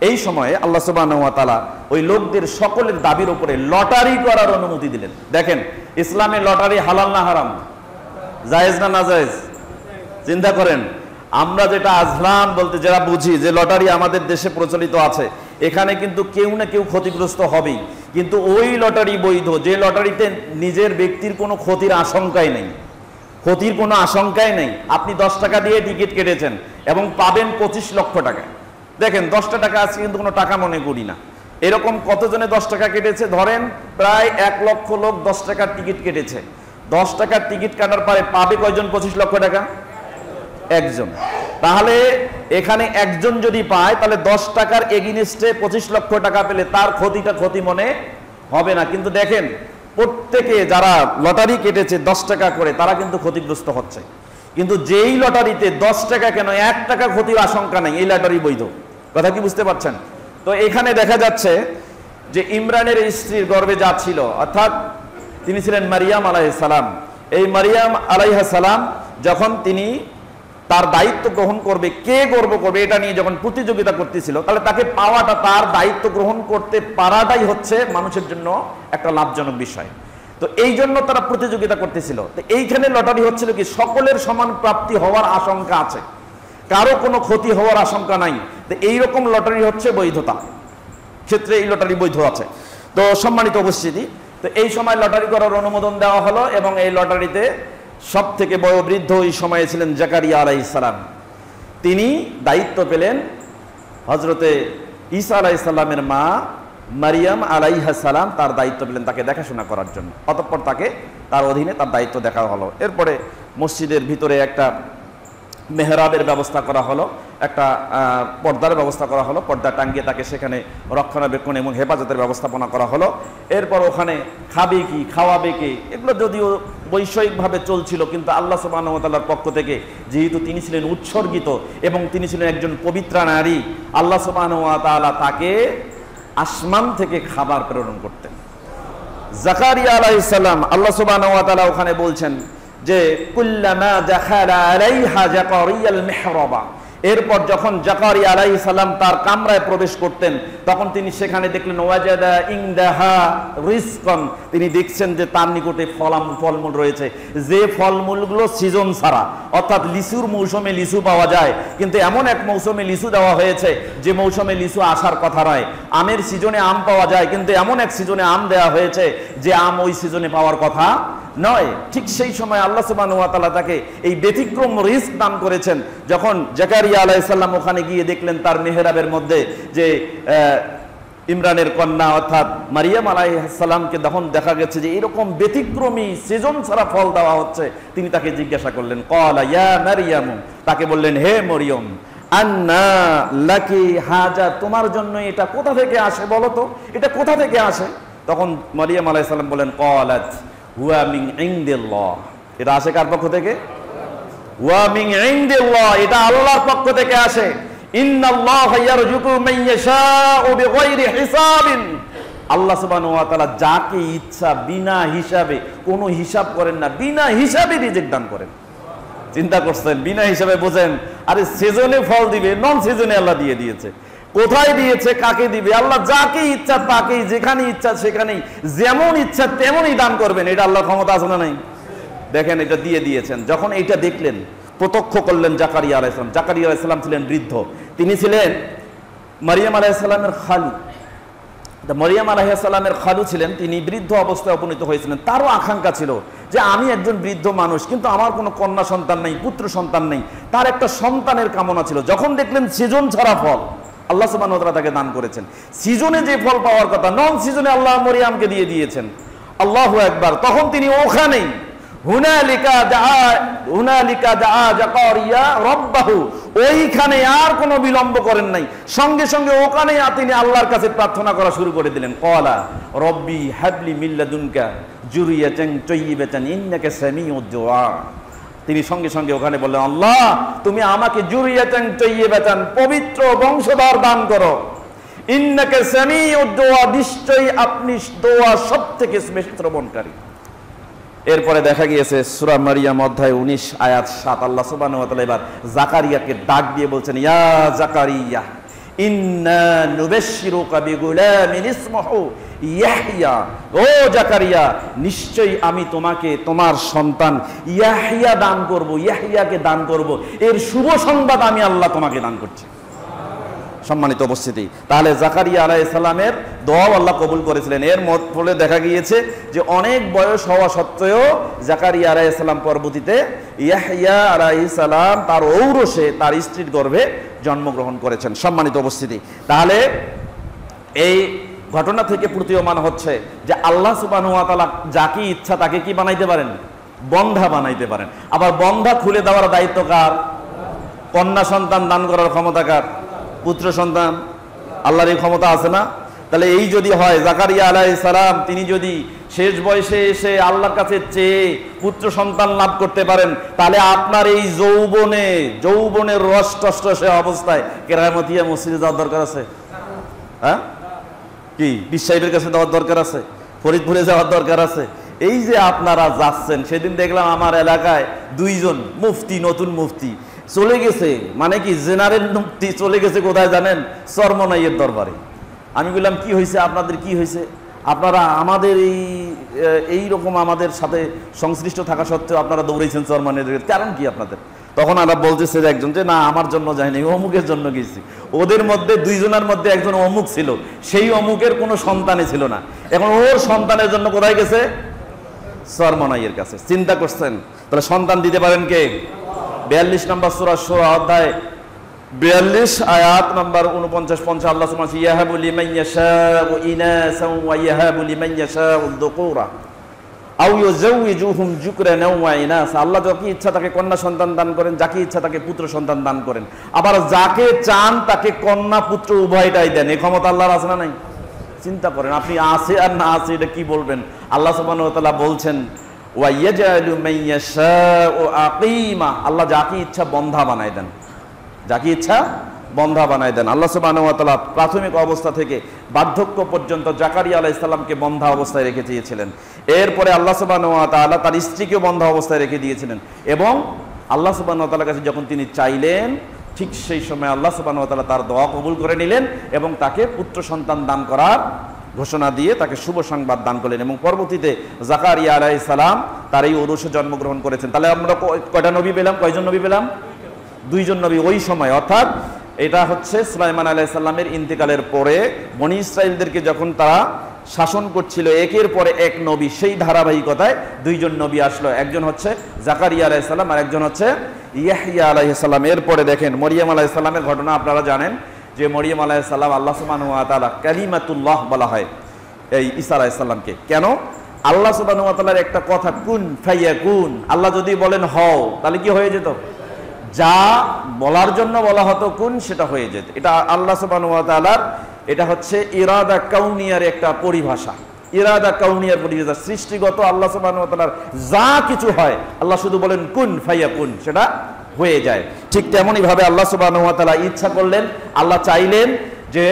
এই সময়ে আল্লাহ সুবহানাহু ওয়া তাআলা ওই লোকদের সকলের দাবির উপরে লটারি করার অনুমতি দিলেন। দেখেন, ইসলামে লটারি হালাল না হারাম? জায়েজ না নাজায়েজ? চিন্তা করেন, আমরা যেটা আজলাম বলতে যারা বুঝি যে লটারি আমাদের দেশে প্রচলিত আছে, এখানে কিন্তু কেউ না কেউ ক্ষতিগ্রস্ত হবেই। কিন্তু ওই লটারি বৈধ যে লটারিতে নিজের ব্যক্তির কোনো ক্ষতির আশঙ্কাই নেই, ক্ষতির কোনো আশঙ্কাই নেই। আপনি 10 টাকা দিয়ে টিকিট কেটেছেন এবং পাবেন 25 লক্ষ টাকা। দেখেন, 10টা টাকা আছে কিন্তু কোনো টাকা মনে করি না। এরকম কতজনে 10 টাকা কেটেছে? ধরেন প্রায় 1 লক্ষ লোক 10 টাকার টিকিট কেটেছে। 10 টাকার টিকিট কাটার পরে পাবে কয়জন 25 লক্ষ টাকা? একজন। তাহলে এখানে একজন যদি পায়, তাহলে 10 টাকার এগেইনস্টে 25 লক্ষ টাকা পেলে তার ক্ষতিটা ক্ষতি মনে হবে না। কিন্তু দেখেন, প্রত্যেকে যারা লটারি কেটেছে 10 টাকা করে, তারা কিন্তু ক্ষতিগ্রস্ত হচ্ছে। কিন্তু যেই লটারিতে 10 টাকা কেন 1 টাকা ক্ষতির আশঙ্কা নেই, এই লটারি বৈধ। কথা কি বুঝতে পারছেন? তো এখানে দেখা যাচ্ছে যে ইমরানের স্ত্রীর গর্ভে যা ছিল, অর্থাৎ তিনি ছিলেন মারিয়াম আলাইহিস সালাম। এই মারিয়াম আলাইহিস সালাম যখন তিনি তার দায়িত্ব গ্রহণ করবে, কে গর্ব করবে এটা নিয়ে যখন প্রতিযোগিতা করতেছিল, তাহলে তাকে পাওয়াটা, তার দায়িত্ব গ্রহণ করতে পারাটাই হচ্ছে মানুষের জন্য একটা লাভজনক বিষয়। তো এই জন্য তারা প্রতিযোগিতা করতেছিল। তো এইখানে লটারি হচ্ছিল কি, সকলের সমান প্রাপ্তি হওয়ার আশঙ্কা আছে, কারো কোনো ক্ষতি হওয়ার আশঙ্কা নাই। তো এইরকম লটারি হচ্ছে বৈধতা ক্ষেত্রে এই লটারি বৈধ আছে। তো সম্মানিত উপস্থিতি, তো এই সময় লটারি করার অনুমোদন দেওয়া হলো এবং এই লটারিতে সব থেকে বয়োবৃদ্ধ ওই সময়ে ছিলেন জাকারিয়া আলাইহিস সালাম। তিনি দায়িত্ব পেলেন হজরতে ঈসা আলাইহিস সালামের মা মারিয়াম আলাইহিস সালাম তার দায়িত্ব পেলেন তাকে দেখাশোনা করার জন্য। অতঃপর তাকে তার অধীনে তার দায়িত্ব দেখা হলো। এরপরে মসজিদের ভিতরে একটা মেহরাবের ব্যবস্থা করা হলো, একটা পর্দার ব্যবস্থা করা হলো, পর্দা টাঙ্গিয়ে তাকে সেখানে রক্ষণাবেক্ষণ এবং হেফাজতের ব্যবস্থাপনা করা হলো। এরপর ওখানে খাবে কি, খাওয়াবে কি, এগুলো যদিও বৈষয়িকভাবে চলছিল, কিন্তু আল্লাহ সুবহানাহু ওয়া তাআলার পক্ষ থেকে যেহেতু তিনি ছিলেন উৎসর্গিত এবং তিনি ছিলেন একজন পবিত্রা নারী, আল্লাহ সুবহানাহু ওয়া তাআলা তাকে আসমান থেকে খাবার প্রেরণ করতেন। জাকারিয়া আলাইহিস সালাম, আল্লাহ সুবহানাহু ওয়া তাআলা ওখানে বলছেন যে কুল্লামা দাখালা আলাইহা জাকারিয়াল মিহরাবা, এরপর যখন জাকারিয়া আলাইহিস সালাম তার কামরায় প্রবেশ করতেন, তখন তিনি সেখানে দেখলেন ওয়াজাদা ইনদাহা রিজকান, তিনি দেখছেন যে তার নিকটে ফলমূল রয়েছে, যে ফলমূলগুলো সিজন ছাড়া, অর্থাৎ লিচুর মৌসুমে লিচু পাওয়া যায়, কিন্তু এমন এক মৌসুমে লিচু দেওয়া হয়েছে যে মৌসুমে লিচু আসার কথা নয়। আমের সিজনে আম পাওয়া যায়, কিন্তু এমন এক সিজনে আম দেওয়া হয়েছে যে আম ওই সিজনে পাওয়ার কথা নয়। ঠিক সেই সময় আল্লাহ সুবহানাহু ওয়া তাআলা তাকে এই ব্যতিক্রম রিজক দান করেছেন। যখন জাকারিয়া আলাইহিস সালাম ওখানে গিয়ে দেখলেন তার মেহরাবের মধ্যে যে ইমরানের কন্যা অর্থাৎ মারিয়াম আলাইহিস সালামকে তখন দেখা গেছে যে এরকম ব্যতিক্রমী সিজন ছাড়া ফল দেওয়া হচ্ছে, তিনি তাকে জিজ্ঞাসা করলেন, ক্বালা ইয়া মারিয়াম, তাকে বললেন হে মরিয়ম, আন্না লাকি হাজা, তোমার জন্য এটা কোথা থেকে আসে বলো তো, এটা কোথা থেকে আসে? তখন মারিয়াম আলাইহিস সালাম বলেন ক্বালাত হুয়া মিন ইনদিল্লাহ, এটা আসে কার পক্ষ থেকে? ওয়া মিন ইনদিল্লাহ, এটা আল্লাহর পক্ষ থেকে আসে। ইন্নাল্লাহা ইয়ারযুকু মান ইয়াশাউ বিগাইরি হিসাবিন, আল্লাহ সুবহানাহু ওয়া তাআলা যাকে ইচ্ছা বিনা হিসাবে, কোনো হিসাব করেন না, বিনা হিসাবে রিজিক দান করেন। চিন্তা করছেন, বিনা হিসাবে বোঝেন, আরে সিজনে ফল দিবে, নন সিজনে আল্লাহ দিয়ে দিয়েছে। কোথায় দিয়েছে, কাকে দিবে? আল্লাহ যাকে ইচ্ছা তাকেই, যেখানে ইচ্ছা সেখানেই, যেমন ইচ্ছা তেমনই দান করবেন। এটা আল্লাহর ক্ষমতা আছে না নাই? দেখেন, এটা দিয়ে দিয়েছেন। যখন এইটা দেখলেন, প্রত্যক্ষ করলেন জাকারিয়া আলাইহিস সালাম। জাকারিয়া আলাইহিস সালাম ছিলেন বৃদ্ধ, তিনি ছিলেন মারিয়াম আলাইহিস সালামের খালু। মারিয়াম আলাইহিস সালামের খালু ছিলেন, তিনি বৃদ্ধ অবস্থায় উপনীত হয়েছিলেন। তারও আকাঙ্ক্ষা ছিল যে আমি একজন বৃদ্ধ মানুষ, কিন্তু আমার কোনো কন্যা সন্তান নেই, পুত্র সন্তান নেই। তার একটা সন্তানের কামনা ছিল। যখন দেখলেন সিজন ছাড়া ফল আল্লাহ সুবহানাহু ওয়া তাআলা তাকে দান করেছেন, সিজনে যে ফল পাওয়ার কথা নন সিজনে আল্লাহ মরিয়ামকে দিয়ে দিয়েছেন। আল্লাহু আকবার। তখন তিনি ওখানেই হুনালিকা দাআ জাকারিয়া রাব্বাহু, ওইখানে আর কোনো বিলম্ব করেন নাই, সঙ্গে সঙ্গে ওখানে তিনি আল্লাহর কাছে প্রার্থনা করা শুরু করে দিলেন। ক্বালা রব্বি হাবলি মিন লাদুনকা যুররিয়াতান তাইয়্যিবাতান ইন্নাকা সামিউদ দুআ। তিনি সঙ্গে সঙ্গে ওখানে বললেন, আল্লাহ তুমি আমাকে যুররিয়াতান তাইয়্যিবাতান, পবিত্র বংশধর দান করো। ইন্নাকা সামিউদ দুআ, নিশ্চয়ই আপনি দোয়া সবথেকে বেশি শ্রবণকারী। এরপরে দেখা গিয়েছে সূরা মারিয়াম অধ্যায় 19 আয়াত 7, আল্লাহ সুবহানাহু ওয়া তাআলা এবার জাকারিয়াকে ডাক দিয়ে বলছেন, ইয়া জাকারিয়া ইন্না নুবাশশিরুকা বিগুলামিন ইসমুহু ইয়াহইয়া। ও জাকারিয়া, নিশ্চয়ই আমি তোমাকে তোমার সন্তান ইয়াহইয়া দান করব, ইয়াহইয়াকে দান করব, এর শুভ সংবাদ আমি আল্লাহ তোমাকে দান করছি। সম্মানিত উপস্থিতি, তাহলে জাকারিয়া আলাইহিস সালামের দোয়া আল্লাহ কবুল করেছিলেন। এর ফলে দেখা গিয়েছে যে অনেক বয়স হওয়া সত্ত্বেও জাকারিয়া আলাইহিস সালাম পরবর্তীতে ইয়াহইয়া আলাইহিস সালাম তার ঔরসে তার স্ত্রীর গর্ভে জন্মগ্রহণ করেছেন। সম্মানিত উপস্থিতি, তাহলে এই ঘটনা থেকে প্রতীয়মান হচ্ছে যে আল্লাহ সুবহানাহু ওয়া তাআলা যাকে ইচ্ছা তাকে কি বানাইতে পারেন? বন্ধা বানাইতে পারেন। আবার বন্ধা খুলে দেওয়ার দায়িত্ব কার? কন্যা সন্তান দান করার ক্ষমতা কার? পুত্র সন্তান আল্লাহর এই ক্ষমতা আছে না? তাহলে এই যদি হয়, জাকারিয়া আলাইহিস সালাম তিনি যদি শেষ বয়সে এসে আল্লাহর কাছে চেয়ে পুত্র সন্তান লাভ করতে পারেন, তাহলে আপনার এই যৌবনের রস টসটসে অবস্থায় কেরামতিয়া মসজিদে যাওয়ার দরকার আছে? হ্যাঁ, কি পীর সাহেবের কাছে যাওয়ার দরকার আছে? ফরিদপুরে যাওয়ার দরকার আছে? এই যে আপনারা যাচ্ছেন, সেদিন দেখলাম আমার এলাকায় 2 জন মুফতি, নতুন মুফতি চলে গেছে, মানে কি জেনারেল মুফতি চলে গেছে কোথায় জানেন? চরমনাইয়ের দরবারে। আমি বললাম কি হয়েছে আপনাদের, কি হয়েছে? আপনারা আমাদের এই রকম আমাদের সাথে সংশ্লিষ্ট থাকা সত্ত্বেও আপনারা দৌড়েছেন চরমনাইয়ের, কারণ কি আপনাদের? তখন আমরা বলতেছে যে একজন, যে না আমার জন্য যায়নি, অমুকের জন্য গেছি। ওদের মধ্যে 2 জনের মধ্যে একজন অমুক ছিল, সেই অমুকের কোনো সন্তানই ছিল না, এখন ওর সন্তানের জন্য কোথায় গেছে? চরমনাইয়ের কাছে। চিন্তা করছেন? তাহলে সন্তান দিতে পারেন কে? 42 নম্বর সূরা শুরা অধ্যায় 42 আয়াত নম্বর 49-50 আল্লাহ সুবহানাহু ওয়া তাআলা ইয়াহাবু লিমান ইয়াশাউ ইনাসান ওয়া ইয়াহাবু লিমান ইয়াশাউ যুকুরা আও ইউযাওয়িজুহুম যুকরান ওয়া ইনাসা। আল্লাহ যাকে ইচ্ছা তাকে কন্যা সন্তান দান করেন, যাকে ইচ্ছা তাকে পুত্র সন্তান দান করেন, আবার যাকে চান তাকে কন্যা পুত্র উভয়টাই দেন। এই ক্ষমতা আল্লাহর আছে না নাই? চিন্তা করেন, আপনি আছে আর না আছে এটা কি বলবেন? আল্লাহ সুবহানাহু ওয়া তাআলা বলছেন ওয়া ইয়াজআলু মান ইয়াশাউ আকিমা, আল্লাহ যাকে ইচ্ছা বন্ধা বানায় দেন, যাকে ইচ্ছা বন্ধা বানায় দেন। আল্লাহ সুবহানাহু ওয়া তাআলা প্রাথমিক অবস্থা থেকে বার্ধক্য পর্যন্ত জাকারিয়া আলাইহিস সালামকে বন্ধা অবস্থায় রেখে দিয়েছিলেন। এরপরে আল্লাহ সুবহানাহু ওয়া তাআলা তার স্ত্রীকে বন্ধা অবস্থায় রেখে দিয়েছিলেন, এবং আল্লাহ সুবহানাহু ওয়া তাআলার কাছে যখন তিনি চাইলেন, ঠিক সেই সময় আল্লাহ সুবহানাহু ওয়া তাআলা তার দোয়া কবুল করে নিলেন এবং তাকে পুত্র সন্তান দান করার ঘোষণা দিয়ে তাকে শুভ সংবাদ দান করলেন। এবং পরবর্তীতে জাকারিয়া আলাইহিস সালাম তার এই ঔরসে জন্মগ্রহণ করেছেন। তাহলে আমরা কয়টা নবী পেলাম? কয়জন নবী পেলাম? 2 জন নবী ওই সময়। অর্থাৎ এটা হচ্ছে সুলাইমান আলাইহিস সালামের ইন্তেকালের পরে বনি ইসরাইলদেরকে যখন তারা শাসন করছিল, একের পরে এক নবী, সেই ধারাবাহিকতায় 2 জন নবী আসলো। একজন হচ্ছে জাকারিয়া আলাইহিস সালাম আর একজন হচ্ছে ইয়াহইয়া আলাইহিস সালাম। এরপরে দেখেন মরিয়ম আলাইহিস সালামের ঘটনা আপনারা জানেন যে মরিয়ম আলাইহিস সালাম আল্লাহ সুবহানাহু ওয়া তাআলা কালিমাতুল্লাহ বলা হয় এই ঈসা আলাইহিস সালামকে। কেন? আল্লাহ সুবহানাহু ওয়া তাআলার একটা কথা কুন ফায়াকুন, আল্লাহ যদি বলেন হও তাহলে কি হয়ে যেত? যা বলার জন্য বলা হতো কুন, সেটা হয়ে যেত। এটা আল্লাহ সুবহানাহু ওয়া তাআলার, এটা হচ্ছে ইরাদা কাউনিয়ার একটা পরিভাষা। ইরাদা কাউনিয়ার পরিভাষা, সৃষ্টিগত আল্লাহ সুবহানাহু ওয়া তাআলার যা কিছু হয় আল্লাহ শুধু বলেন কুন ফায়াকুন, সেটা হয়ে যায়। ঠিক তেমনই ভাবে আল্লাহ সুবহানাহু ওয়া তাআলা ইচ্ছা করলেন, আল্লাহ চাইলেন যে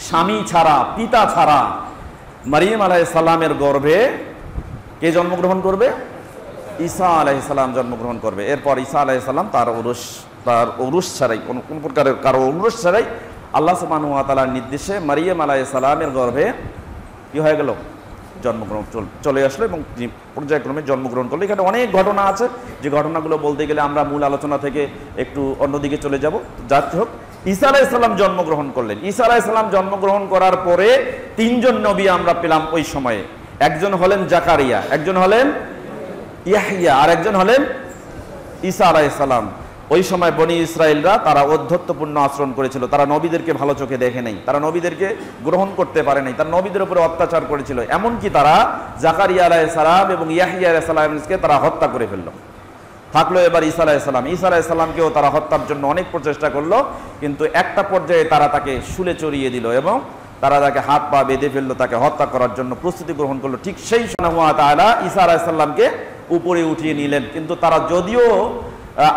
স্বামী ছাড়া, পিতা ছাড়া মারিয়াম আলাইহিস সালামের গর্ভে কে জন্মগ্রহণ করবে? ঈসা আলাইহিস সালাম জন্মগ্রহণ করবে। এরপর ঈসা আলাইহিস সালাম তার ঔরস ছাড়াই, কোন প্রকারের কারো ঔরস ছাড়াই আল্লাহ সুবহানাহু ওয়া তাআলার নির্দেশে মারিয়াম আলাইহিস সালামের গর্ভে কি হয়ে গেল? জন্মগ্রহণ চলে আসলো এবং পর্যায়ক্রমে জন্মগ্রহণ করলো। এখানে অনেক ঘটনা আছে, যে ঘটনাগুলো বলতে গেলে আমরা মূল আলোচনা থেকে একটু অন্যদিকে চলে যাব। যাই হোক, ঈসা আলাইহিস সালাম জন্মগ্রহণ করলেন। ঈসা আলাইহিস সালাম জন্মগ্রহণ করার পরে 3 জন নবী আমরা পেলাম ওই সময়ে। একজন হলেন জাকারিয়া, একজন হলেন ইয়াহইয়া, আর একজন হলেন ঈসা আলাইহিস সালাম। ওই সময় বনি ইসরায়েলরা তারা অধ্যত্বপূর্ণ আচরণ করেছিল, তারা নবীদেরকে ভালো চোখে দেখে নাই, তারা নবীদেরকে গ্রহণ করতে পারে নাই, তারা নবীদের উপরে অত্যাচার করেছিল, এমনকি তারা জাকারিয়া আলাইহিস সালাম এবং ইয়াহইয়া আলাইহিস সালামকে তারা হত্যা করে ফেললো। থাকলো এবার ঈসা আলাইহিস সালাম। ঈসা আলাইহিস সালামকেও তারা হত্যার জন্য অনেক প্রচেষ্টা করলো, কিন্তু একটা পর্যায়ে তারা তাকে শুলে চড়িয়ে দিল এবং তারা তাকে হাত পা বেঁধে ফেললো, তাকে হত্যা করার জন্য প্রস্তুতি গ্রহণ করলো। ঠিক সেই সুবহানাহু ওয়া তাআলা ঈসা আলাইহিস সালামকে উপরে উঠিয়ে নিলেন, কিন্তু তারা যদিও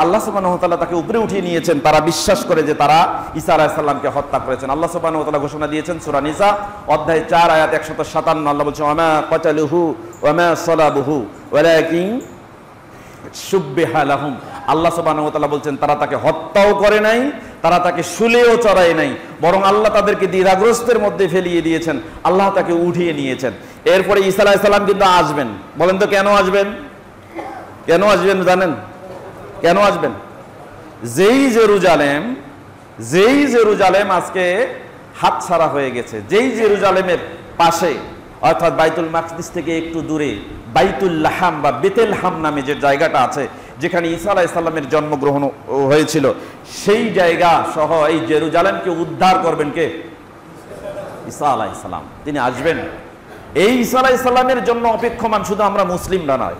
আল্লাহ সুবহানাহু ওয়া তাআলা তাকে উপরে উঠিয়ে নিয়েছেন, তারা বিশ্বাস করে যে তারা ঈসা আলাইহিস সালামকে হত্যা করেছেন। আল্লাহ সুবহানাহু ওয়া তাআলা ঘোষণা দিয়েছেন সূরা নিসা অধ্যায় 4 আয়াত 157, আল্লাহ বলছেন ওয়ামা কাতালুহু ওয়ামা সালাবুহু ওয়ালাকিন শুববিহা লাহুম। আল্লাহ সুবহানাহু ওয়া তাআলা বলছেন তারা তাকে হত্যাও করে নাই, তারা তাকে শুলেও চড়ায় নাই, বরং আল্লাহ তাদেরকে দ্বিধাগ্রস্তের মধ্যে ফেলিয়ে দিয়েছেন, আল্লাহ তাকে উঠিয়ে নিয়েছেন। এরপরে ঈসা আলাইহিস সালাম কিন্তু আসবেন। বলেন তো কেন আসবেন? কেন আসবেন জানেন? কেন আসবেন? যেই জেরুজালেম আজকে হাতছাড়া হয়ে গেছে, যেই জেরুজালেমের পাশে অর্থাৎ বাইতুল মাকদিস থেকে একটু দূরে বাইতুল লাহাম বা বেতেলহাম নামে যে জায়গাটা আছে, যেখানে ঈসা আলাইহিস সালামের জন্মগ্রহণ হয়েছিল, সেই জায়গা সহ এই জেরুজালেমকে উদ্ধার করবেন কে? ঈসা আলাইহিস সালাম। তিনি আসবেন। এই ঈসা আলাইহিস সালামের জন্য অপেক্ষমান শুধু আমরা মুসলিমরা নয়,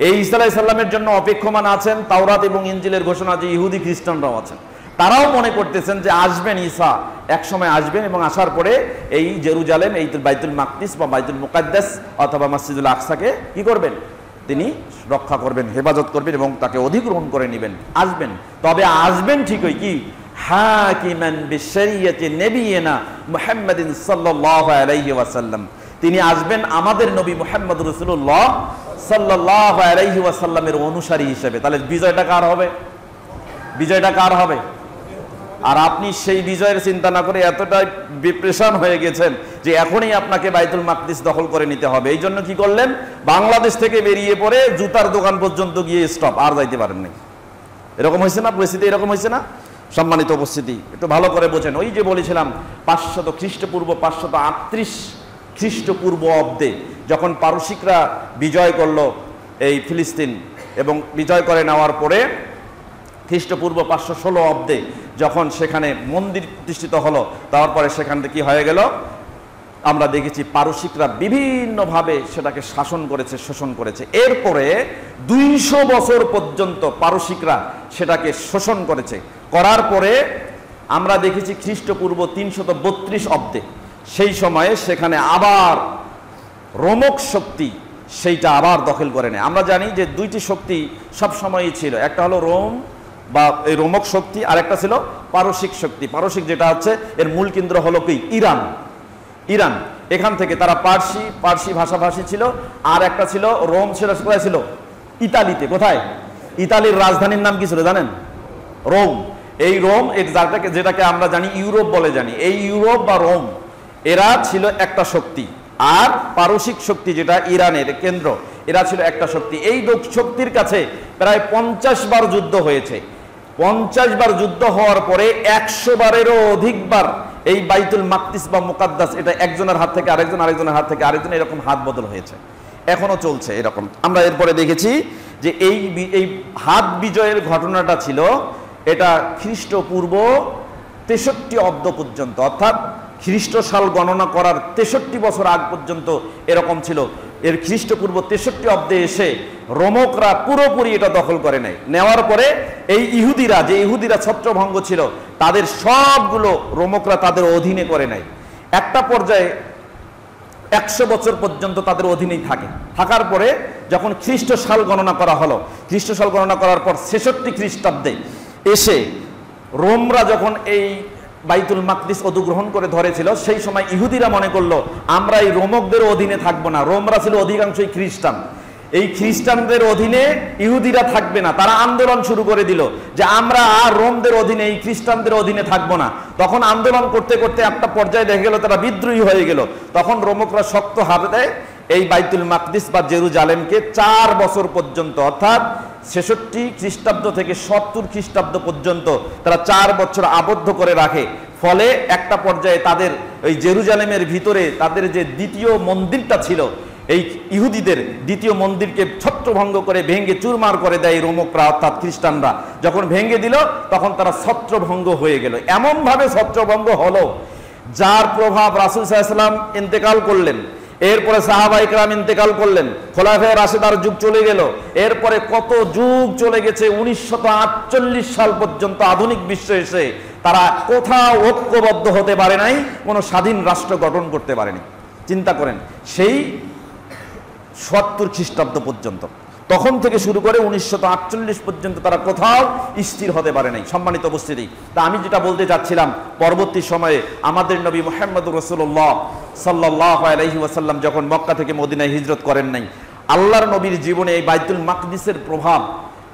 এই ঈসা আলাইহিস সালামের জন্য অপেক্ষমান আছেন তাওরাত এবং ইনজিলের ঘোষণা যে ইহুদি খ্রিস্টানরাও আছেন। তারাও মনে করতেছেন যে আসবেন ঈসা, এক সময় আসবেন এবং আসার পরে এই জেরুজালেম, এই বাইতুল মাকদিস বা বাইতুল মুকাদ্দাস অথবা মসজিদুল আকসাকে কি করবেন? তিনি রক্ষা করবেন, হেফাজত করবেন এবং তাকে অধিগ্রহণ করে নেবেন। আসবেন, তবে আসবেন ঠিকই কি হাকিমান বিশরিয়তি নবিয়িনা মুহাম্মাদিন সাল্লাল্লাহু আলাইহি ওয়াসাল্লাম। তিনি আসবেন আমাদের নবী মুহাম্মদ রাসূলুল্লাহ সাল্লাল্লাহু আলাইহি ওয়াসাল্লামের অনুসারী হিসেবে। তাহলে বিজয়টা কার হবে? বিজয়টা কার হবে? আর আপনি সেই বিজয়ের চিন্তা না করে এতটাই ডিপ্রেশন হয়ে গেছেন যে এখনই আপনাকে বাইতুল মাকদিস দখল করে নিতে হবে। এই জন্য কি করলেন? বাংলাদেশ থেকে বেরিয়ে পড়ে জুতার দোকান পর্যন্ত গিয়ে স্টপ, আর যাইতে পারেন নাই। এরকম হয়েছে না? পরিস্থিতি এরকম হয়েছে না? সম্মানিত উপস্থিতি, একটু ভালো করে বোঝেন। ওই যে বলেছিলাম 500 খ্রিস্টপূর্ব 538 খ্রিস্টপূর্ব অব্দে যখন পারসিকরা বিজয় করলো এই ফিলিস্তিন এবং বিজয় করে নেওয়ার পরে খ্রিস্টপূর্ব 516 অব্দে যখন সেখানে মন্দির প্রতিষ্ঠিত হলো, তারপরে সেখান থেকে কি হয়ে গেল? আমরা দেখেছি পারসিকরা বিভিন্নভাবে সেটাকে শাসন করেছে, শোষণ করেছে। এরপরে 200 বছর পর্যন্ত পারসিকরা সেটাকে শোষণ করেছে। করার পরে আমরা দেখেছি খ্রিস্টপূর্ব 332 অব্দে সেই সময়ে সেখানে আবার রোমক শক্তি সেইটা আবার দখল করে নেয়। আমরা জানি যে দুইটি শক্তি সবসময়ই ছিল, একটা হলো রোম বা এই রোমক শক্তি, আর একটা ছিল পারসিক শক্তি। পারসিক যেটা হচ্ছে এর মূল কেন্দ্র হলো কি? ইরান। ইরান, এখান থেকে তারা পার্সি ভাষাভাষী ছিল। আর একটা ছিল রোম, ছিল কোথায় ছিল? ইতালিতে। কোথায়? ইতালির রাজধানীর নাম কি ছিল জানেন? রোম। এই রোম যেটাকে আমরা জানি ইউরোপ বলে জানি, এই ইউরোপ বা রোম এরা ছিল একটা শক্তি, আর পারসিক শক্তি যেটা ইরানের কেন্দ্র, এরা ছিল একটা শক্তি। এই শক্তির কাছে প্রায় 50 বার যুদ্ধ হয়েছে। 50 বার যুদ্ধ হওয়ার পরে 100 বারেরও অধিকবার এই বাইতুল মাকদিস বা মুকাদ্দাস এটা একজনের হাত থেকে আরেকজন, আরেকজনের হাত থেকে আরেকজন, এরকম হাত বদল হয়েছে, এখনো চলছে এরকম। আমরা এরপরে দেখেছি যে এই হাত বিজয়ের ঘটনাটা ছিল এটা খ্রিস্টপূর্ব 63 অব্দ পর্যন্ত, অর্থাৎ খ্রিস্ট সাল গণনা করার 63 বছর আগ পর্যন্ত এরকম ছিল। এর খ্রিস্টপূর্ব 63 অব্দে এসে রোমকরা পুরোপুরি এটা দখল করে নেয়। নেওয়ার পরে এই ইহুদিরা ছত্রভঙ্গ ছিল, তাদের সবগুলো রোমকরা তাদের অধীনে করে নেয়। একটা পর্যায়ে 100 বছর পর্যন্ত তাদের অধীনেই থাকে। থাকার পরে যখন খ্রিস্ট সাল গণনা করা হলো, খ্রিস্ট সাল গণনা করার পর 66 খ্রিস্টাব্দে এসে রোমরা যখন এই বাইতুল মাকদিস অধিগ্রহণ করে ধরেছিল, সেই সময় ইহুদিরা মনে করলো আমরা এই রোমকদের অধীনে থাকবো না। রোমরা ছিল অধিকাংশই খ্রিস্টান, এই খ্রিস্টানদের অধীনে ইহুদিরা থাকবে না। তারা আন্দোলন শুরু করে দিল যে আমরা আর রোমদের অধীনে, এই খ্রিস্টানদের অধীনে থাকবো না। তখন আন্দোলন করতে করতে একটা পর্যায়ে দেখা গেল তারা বিদ্রোহী হয়ে গেল। তখন রোমকরা শক্ত হাতে দেয় এই বাইতুল মাকদিস বা জেরুজালেমকে 4 বছর পর্যন্ত, অর্থাৎ 66 খ্রিস্টাব্দ থেকে 70 খ্রিস্টাব্দ পর্যন্ত তারা 4 বছর আবদ্ধ করে রাখে। ফলে একটা পর্যায়ে তাদের ওই জেরুজালেমের ভিতরে তাদের যে দ্বিতীয় মন্দিরটা ছিল, এই ইহুদিদের দ্বিতীয় মন্দিরকে ছত্রভঙ্গ করে ভেঙে চুরমার করে দেয় রোমকরা অর্থাৎ খ্রিস্টানরা। যখন ভেঙে দিল তখন তারা ছত্রভঙ্গ হয়ে গেল। এমনভাবে ছত্রভঙ্গ হলো যার প্রভাব রাসূল সাল্লাল্লাহু আলাইহি ওয়াসাল্লাম ইন্তেকাল করলেন, এরপরে সাহাবায়ে কেরাম ইন্তেকাল করলেন, খোলাফায়ে রাশেদার যুগ চলে গেল, এরপরে কত যুগ চলে গেছে, 1948 সাল পর্যন্ত আধুনিক বিশ্ব এসে তারা কোথাও ঐক্যবদ্ধ হতে পারে নাই, কোনো স্বাধীন রাষ্ট্র গঠন করতে পারেনি। চিন্তা করেন, সেই 70 খ্রিস্টাব্দ পর্যন্ত, তখন থেকে শুরু করে 1948 পর্যন্ত তারা কোথাও স্থির হতে পারে নাই। সম্মানিত উপস্থিতি, তা আমি যেটা বলতে চাচ্ছিলাম, পরবর্তী সময়ে আমাদের নবী মুহাম্মদুর রাসূলুল্লাহ সাল্লাল্লাহু আলাইহি ওয়াসাল্লাম যখন মক্কা থেকে মদিনায় হিজরত করেন নাই, আল্লাহর নবীর জীবনে এই বাইতুল মাকদিসের প্রভাব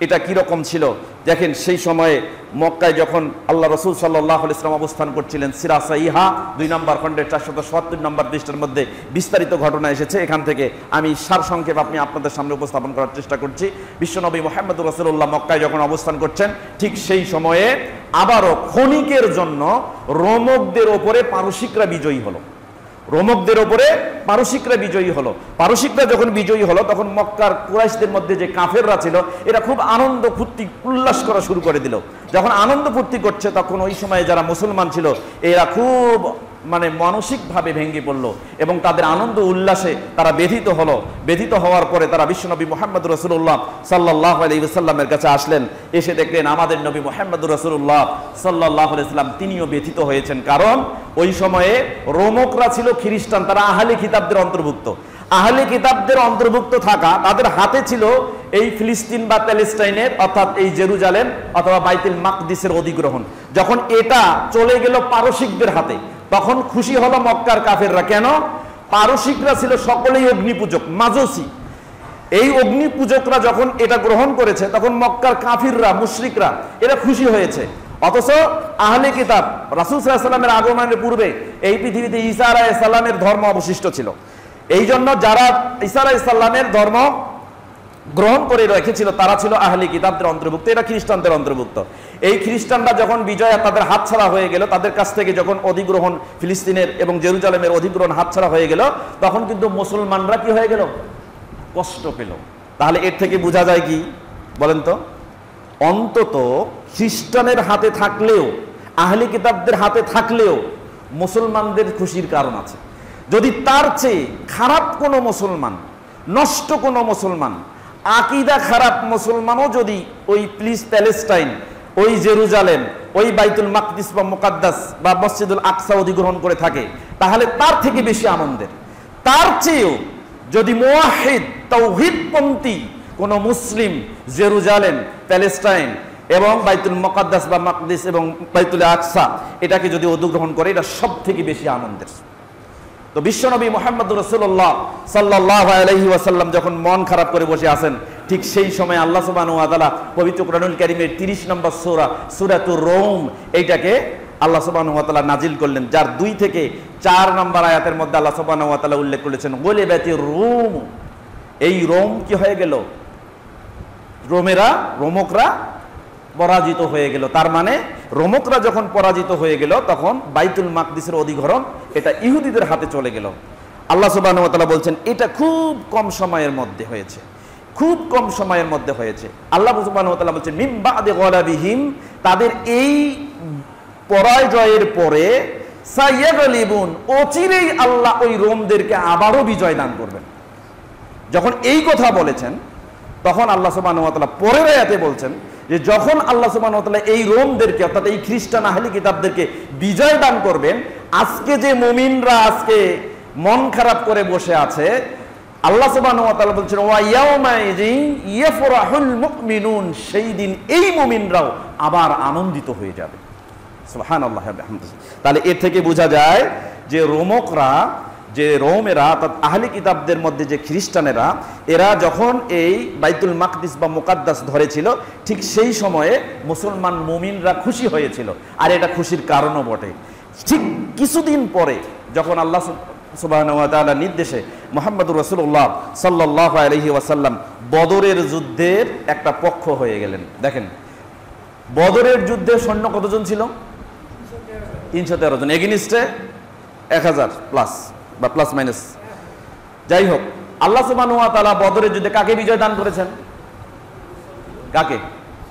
এটা কিরকম ছিল দেখেন। সেই সময়ে মক্কায় যখন আল্লাহ রসুল সাল্লাল্লাহু আলাইহি ওয়াসাল্লাম অবস্থান করছিলেন, সিরা সাহিহা 2 নম্বর খণ্ডের 477 নম্বর পৃষ্ঠার মধ্যে বিস্তারিত ঘটনা এসেছে। এখান থেকে আমি সারসংক্ষেপ আপনাদের সামনে উপস্থাপন করার চেষ্টা করছি। বিশ্বনবী মুহাম্মদুর রাসূলুল্লাহ মক্কায় যখন অবস্থান করছেন, ঠিক সেই সময়ে আবারও ক্ষণিকের জন্য রোমকদের ওপরে পারসিকরা বিজয়ী হলো। রোমকদের ওপরে পারসিকরা বিজয়ী হলো। পারসিকরা যখন বিজয়ী হলো তখন মক্কার কুরাইশদের মধ্যে যে কাফেররা ছিল এরা খুব আনন্দ ফুর্তি উল্লাস করা শুরু করে দিল। যখন আনন্দ ফুর্তি করছে তখন ওই সময়ে যারা মুসলমান ছিল এরা খুব মানসিকভাবে ভেঙে পড়লো এবং তাদের আনন্দ উল্লাসে তারা ব্যথিত হলো। ব্যথিত হওয়ার পরে তারা বিশ্বনবী মুহাম্মদ রাসূলুল্লাহ সাল্লাল্লাহু আলাইহি ওয়াসাল্লামের কাছে আসলেন। এসে দেখলেন আমাদের নবী মুহাম্মদ রাসূলুল্লাহ সাল্লাল্লাহু আলাইহি ওয়াসাল্লাম তিনিও ব্যথিত হয়েছেন। কারণ ওই সময়ে রোমকরা ছিল খ্রিস্টান, তারা আহলে কিতাবদের অন্তর্ভুক্ত। আহলে কিতাবদের অন্তর্ভুক্ত থাকা তাদের হাতে ছিল এই ফিলিস্তিন বা প্যালেস্টাইনের অর্থাৎ এই জেরুজালেম অথবা বাইতুল মাকদিসের অধিগ্রহণ। যখন এটা চলে গেল পারসিকদের হাতে তখন খুশি হলো মক্কার কাফেররা। কেন? পারসিকরা ছিল সকলেই অগ্নিপূজক, মাজুসি। এই অগ্নিপূজকরা যখন এটা গ্রহণ করেছে তখন মক্কার কাফিররা, মুশরিকরা এরা খুশি হয়েছে। অথচ আহলে কিতাব রাসূল সাল্লাল্লাহু আলাইহি ওয়াসাল্লামের আগমনের পূর্বে এই পৃথিবীতে ঈসা আলাইহিস সালামের ধর্ম অবশিষ্ট ছিল। এই জন্য যারা ঈসা আলাইহিস সালামের ধর্ম গ্রহণ করে রেখেছিল তারা ছিল আহলে কিতাবদের অন্তর্ভুক্ত, এরা খ্রিস্টানদের অন্তর্ভুক্ত। এই খ্রিস্টানরা যখন বিজয় তাদের হাতছাড়া হয়ে গেল, তাদের কাছ থেকে যখন অধিগ্রহণ ফিলিস্তিনের এবং জেরুজালেমের অধিগ্রহণ হাতছাড়া হয়ে গেল, তখন কিন্তু মুসলমানরা কি হয়ে গেল? কষ্ট পেল। তাহলে এর থেকে বোঝা যায় কি বলেন তো? অন্তত খ্রিস্টানের হাতে থাকলেও, আহলে কিতাবদের হাতে থাকলেও মুসলমানদের খুশির কারণ আছে। যদি তার চেয়ে খারাপ কোনো মুসলমান, নষ্ট কোনো মুসলমান, আকীদা খারাপ মুসলমানও যদি ওই প্যালেস্টাইন, ওই জেরুজালেম, ওই বাইতুল মাকদিস বা মুকাদ্দাস বা মসজিদুল আকসা অধিগ্রহণ করে থাকে, তাহলে তার থেকে বেশি আনন্দের। তার চেয়েও যদি মুওয়াহিদ তাওহীদপন্থী কোনো মুসলিম জেরুজালেম, প্যালেস্টাইন এবং বাইতুল মুকাদ্দাস বা মাকদিস এবং বাইতুল আকসা এটাকে যদি অধিগ্রহণ করে, এটা সব থেকে বেশি আনন্দের। তো বিশ্বনবী মুহাম্মদুর রাসূলুল্লাহ সাল্লাল্লাহু আলাইহি ওয়াসাল্লাম যখন মন খারাপ করে বসে আছেন, ঠিক সেই সময় আল্লাহ সুবহানাহু ওয়া তাআলা পবিত্র কোরআনুল কারীমের 30 নম্বর সূরা সূরাতুর রূম এইটাকে আল্লাহ সুবহানাহু ওয়া তাআলা নাজিল করলেন, যার 2 থেকে 4 নম্বর আয়াতের মধ্যে আল্লাহ সুবহানাহু ওয়া তাআলা উল্লেখ করেছেন গুলিবাতির রূম। এই রোম কি হয়ে গেল? রোমকরা পরাজিত হয়ে গেল। তার মানে রোমকরা যখন পরাজিত হয়ে গেল তখন বাইতুল মাকদিসের অধিগ্রহণ এটা ইহুদিদের হাতে চলে গেল। আল্লাহ সুবহানাহু ওয়া তাআলা বলছেন এটা খুব কম সময়ের মধ্যে হয়েছে, খুব কম সময়ের মধ্যে হয়েছে। আল্লাহ সুবহানাহু ওয়া তাআলা বলছেন মিন বা'দি গলাবিহিম, তাদের এই পরাজয়ের পরে সায়াগলিবুন, অচিরেই আল্লাহ ওই রোমদেরকে আবারও বিজয় দান করবেন। যখন এই কথা বলেছেন তখন আল্লাহ সুবহানাহু ওয়া তাআলা পরের আয়াতে বলছেন যে যখন আল্লাহ সুবহানাহু ওয়া তাআলা এই রোমদেরকে অর্থাৎ এই খ্রিস্টান আহলি কিতাবদেরকে বিজয় দান করবেন, আজকে যে মুমিনরা আজকে মন খারাপ করে বসে আছে, আল্লাহ সুবহানাহু ওয়া তাআলা বলছেন ওয়া ইয়াউমাইযিন ইয়াফরাহুল মুমিনুন, সেই দিন এই মুমিনরাও আবার আনন্দিত হয়ে যাবে। সুবহানাল্লাহ ওয়া বিহামদিহি। তাহলে এর থেকে বোঝা যায় যে রোমকরা, যে রোমেরা অর্থাৎ আহলে কিতাবদের মধ্যে যে খ্রিস্টানেরা, এরা যখন এই বাইতুল মাকদিস বা মুকাদ্দাস ধরেছিল ঠিক সেই সময়ে মুসলমান মুমিনরা খুশি হয়েছিল, আর এটা খুশির কারণও বটে। ঠিক কিছুদিন পরে যখন আল্লাহ সুবহানাহু ওয়া তাআলা নির্দেশে মুহাম্মদুর রাসূলুল্লাহ সাল্লাল্লাহু আলাইহি ওয়াসাল্লাম বদরের যুদ্ধের একটা পক্ষ হয়ে গেলেন। দেখেন বদরের যুদ্ধে সৈন্য কতজন ছিল? 313 জন, এগেইনস্টে 1000 প্লাস বা প্লাস মাইনাস, যাই হোক আল্লাহ সুবহানাহু ওয়া তাআলা বদরের যুদ্ধে কাকে বিজয় দান করেছেন? কাকে?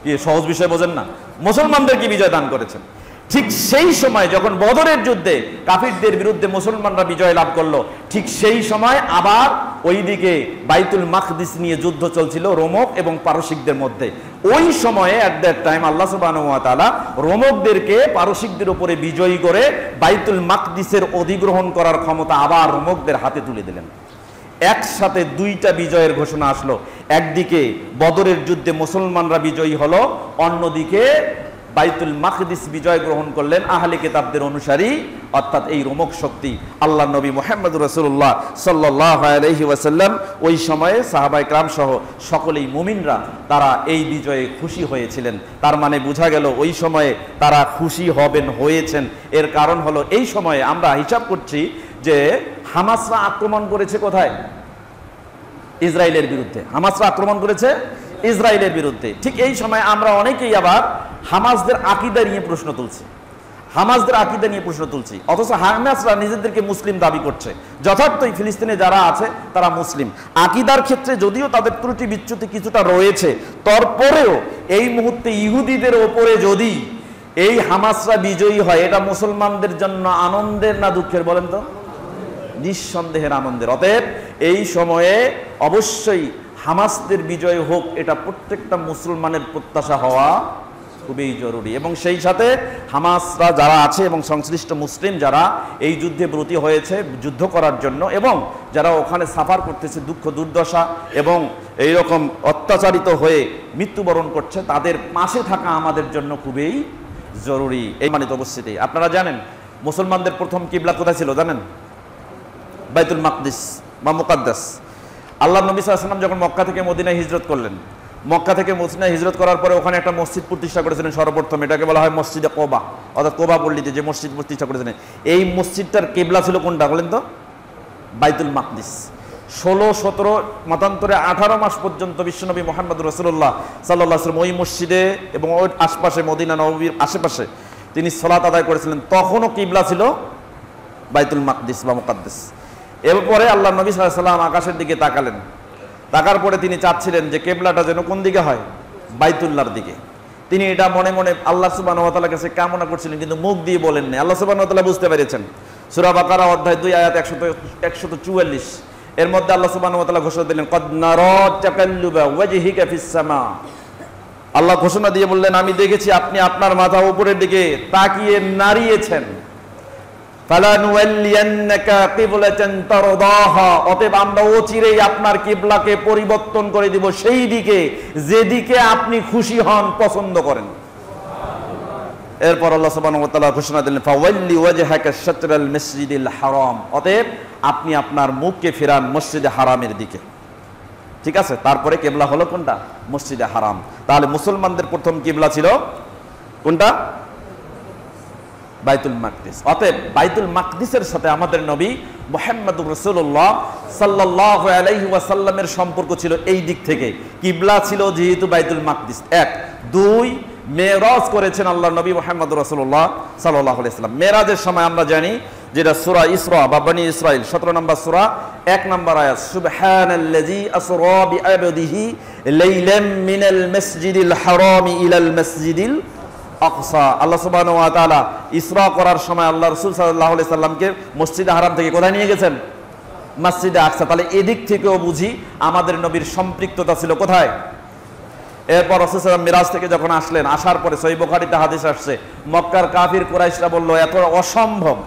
কি সহজ বিষয় বোঝেন না? মুসলমানদের কি বিজয় দান করেছেন। ঠিক সেই সময় যখন বদরের যুদ্ধে কাফিরদের বিরুদ্ধে মুসলমানরা বিজয় লাভ করলো, ঠিক সেই সময় আবার ওইদিকে বাইতুল মাকদিস নিয়ে যুদ্ধ চলছিল রোমক এবং পারসিকদের মধ্যে। ওই সময়ে অ্যাট দ্যাট টাইম আল্লাহ সুবহানাহু ওয়া তাআলা রোমকদেরকে পারসিকদের উপরে বিজয়ী করে বাইতুল মাকদিসের অধিগ্রহণ করার ক্ষমতা আবার রোমকদের হাতে তুলে দিলেন। একসাথে দুইটা বিজয়ের ঘোষণা আসলো। একদিকে বদরের যুদ্ধে মুসলমানরা বিজয়ী হলো, অন্যদিকে বাইতুল মাকদিস বিজয় গ্রহণ করলেন আহলে কিতাবদের অনুসারী, অর্থাৎ এই রোমক শক্তি। আল্লাহ নবী মুহাম্মদ রাসূলুল্লাহ সাল্লাল্লাহু আলাইহি ওয়াসাল্লাম ওই সময়ে সাহাবায়ে কেরাম সহ সকলেই মুমিনরা তারা এই বিজয়ে খুশি হয়েছিলেন। তার মানে বোঝা গেল ওই সময়ে তারা খুশি হয়েছেন। এর কারণ হলো এই সময়ে আমরা হিসাব করছি যে হামাসরা আক্রমণ করেছে কোথায়? ইসরায়েলের বিরুদ্ধে। হামাসরা আক্রমণ করেছে ইসরায়েলের বিরুদ্ধে। ঠিক এই সময় আমরা অনেকেই আবার হামাসদের আকীদা নিয়ে প্রশ্ন তুলছি, অথচ হামাসরা নিজেদেরকে মুসলিম দাবি করছে। যথার্থই ফিলিস্তিনে যারা আছে তারা মুসলিম। আকীদার ক্ষেত্রে যদিও তাদের ত্রুটি বিচ্যুতি কিছুটা রয়েছে, তারপরেও এই মুহূর্তে ইহুদিদের ওপরে যদি এই হামাসরা বিজয়ী হয়, এটা মুসলমানদের জন্য আনন্দের না দুঃখের বলেন তো? নিঃসন্দেহের আনন্দের। অতএব এই সময়ে অবশ্যই হামাসদের বিজয় হোক, এটা প্রত্যেকটা মুসলমানের প্রত্যাশা হওয়া খুবই জরুরি। এবং সেই সাথে হামাসরা যারা আছে এবং সংশ্লিষ্ট মুসলিম যারা এই যুদ্ধে ব্রতী হয়েছে যুদ্ধ করার জন্য, এবং যারা ওখানে সাফার করতেছে দুঃখ দুর্দশা এবং এইরকম অত্যাচারিত হয়ে মৃত্যুবরণ করছে, তাদের পাশে থাকা আমাদের জন্য খুবই জরুরি। এই মানিত উপস্থিতি, আপনারা জানেন মুসলমানদের প্রথম কিবলা কোথায় ছিল জানেন? বাইতুল মাকদিস বা মুকাদ্দাস। আল্লাহ নবী সাল্লাল্লাহু আলাইহি ওয়াসাল্লাম যখন মক্কা থেকে মদিনায় হিজরত করলেন, মক্কা থেকে মদিনায় হিজরত করার পরে ওখানে একটা মসজিদ প্রতিষ্ঠা করেছিলেন সর্বপ্রথম। এটাকে বলা হয় মসজিদে কোবা, অর্থাৎ কোবা পল্লীতে যে মসজিদ প্রতিষ্ঠা করেছিলেন। এই মসজিদটার কিবলা ছিল কোনটা বলেন তো? বাইতুল মাকদিস। 16-17 মতান্তরে 18 মাস পর্যন্ত বিশ্বনবী মুহাম্মদ রাসূলুল্লাহ সাল্লাল্লাহু আলাইহি ওয়াসাল্লাম ওই মসজিদে এবং ওই আশপাশে মদিনা নববীর আশেপাশে তিনি সালাত আদায় করেছিলেন। তখনও কিবলা ছিল বাইতুল মাকদিস বা মুকাদ্দাস। এরপরে আল্লাহ নবী সাল্লাল্লাহু আলাইহি ওয়াসাল্লাম আকাশের দিকে তাকালেন। তাকার পরে তিনি চাচ্ছিলেন যে কিবলাটা যেন কোন দিকে হয়? বাইতুল্লাহর দিকে। তিনি এটা মনে মনে আল্লাহ সুবহানাহু ওয়া তাআলার কাছে কামনা করছিলেন, কিন্তু মুখ দিয়ে বলেন না। আল্লাহ সুবহানাহু ওয়া তাআলা বুঝতে পেরেছেন। সূরা বাকারা অধ্যায় 2 আয়াত 144 এর মধ্যে আল্লাহ সুবহানাহু ওয়া তাআলা ঘোষণা দিলেন, কদ নারা তাকাল্লুবা ওয়াজহিকা ফিস সামা। আল্লাহ ঘোষণা দিয়ে বললেন, আমি দেখেছি আপনি আপনার মাথা উপরের দিকে তাকিয়ে নাড়িয়েছেন। অতএব আমরা অচিরেই আপনার কিবলাকে পরিবর্তন করে দিব সেই দিকে যেদিকে আপনি খুশি হন, পছন্দ করেন। এরপর আল্লাহ সুবহানাহু ওয়া তাআলা ঘোষণা দিলেন, ফাওয়াল্লি ওয়াজহাকা শাতরাল মাসজিদিল হারাম। অতএব আপনি আপনার মুখকে ফেরান মসজিদে হারামের দিকে। ঠিক আছে, তারপরে কিবলা হলো কোনটা? মসজিদে হারাম। তাহলে মুসলমানদের প্রথম কিবলা ছিল কোনটা? বাইতুল মাকদিস। অতএব বাইতুল মাকদিসের সাথে আমাদের নবী মুহাম্মদুর রাসূলুল্লাহ সাল্লাল্লাহু আলাইহি ওয়াসাল্লামের সম্পর্ক ছিল এই দিক থেকে। কিবলা ছিল যেহেতু বাইতুল মাকদিস। 1 2 মেরাজ করেছেন আল্লাহ নবী মুহাম্মদুর রাসূলুল্লাহ সাল্লাল্লাহু আলাইহি ওয়াসাল্লাম। মেরাজের সময় আমরা জানি যেটা সূরা ইসরা বা বনী ইসরাইল 17 নম্বর সূরা 1 নম্বর আয়াত, সুবহানাল্লাযী আসরা বিআবদিহি লাইলাম মিনাল মাসজিদিল হারামি ইলাল মাসজিদিল আকসা। আল্লাহ সুবহানাহু ওয়া তাআলা ইসরা করার সময় আল্লাহ রাসূল সাল্লাল্লাহু আলাইহি সাল্লামকে মসজিদে হারাম থেকে কোথায় নিয়ে গেছেন? মসজিদে আকসা। তাহলে এদিক থেকেও বুঝি আমাদের নবীর সম্পৃক্ততা ছিল কোথায়? এরপর রাসূল সাল্লাল্লাহু আলাইহি সাল্লাম মিরাজ থেকে যখন আসলেন, আসার পরে সহিহ বুখারীতে হাদিস আসছে, মক্কার কাফির কুরাইশরা বলল, এত অসম্ভব,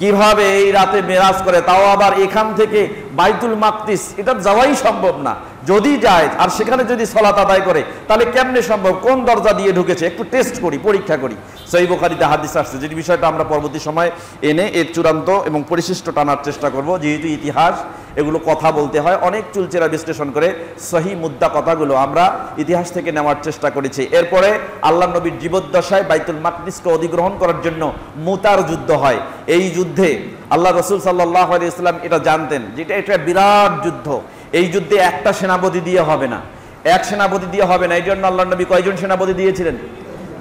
কিভাবে এই রাতে মেরাজ করে, তাও আবার এখান থেকে বাইতুল মাকদিস, এটা যাওয়াই সম্ভব না। যদি যায় আর সেখানে যদি সালাত আদায় করে তাহলে কেমনে সম্ভব? কোন দরজা দিয়ে ঢুকেছে? একটু টেস্ট করি, পরীক্ষা করি। সহিহ বুখারীতে হাদিস আসছে, যেটি বিষয়টা আমরা পরবর্তী সময় এনে এর চূড়ান্ত এবং পরিশিষ্ট টানার চেষ্টা করব। যেহেতু ইতিহাস এগুলো কথা বলতে হয়, অনেক চুলচেরা বিশ্লেষণ করে সহিহ মুদ্দা কথাগুলো আমরা ইতিহাস থেকে নেওয়ার চেষ্টা করেছি। এরপরে আল্লাহ নবীর জীবদ্দশায় বাইতুল মাকদিসকে অধিগ্রহণ করার জন্য মুতার যুদ্ধ হয়। এই যুদ্ধে আল্লাহ রাসূল সাল্লাল্লাহু আলাইহি ওয়াসাল্লাম এটা জানতেন যে এটা বিরাট যুদ্ধ। এই যুদ্ধে একটা সেনাপতি দিয়ে হবে না, এক সেনাপতি দিয়ে হবে না। এই জন্য আল্লাহ নবী কয়জন সেনাপতি দিয়েছিলেন?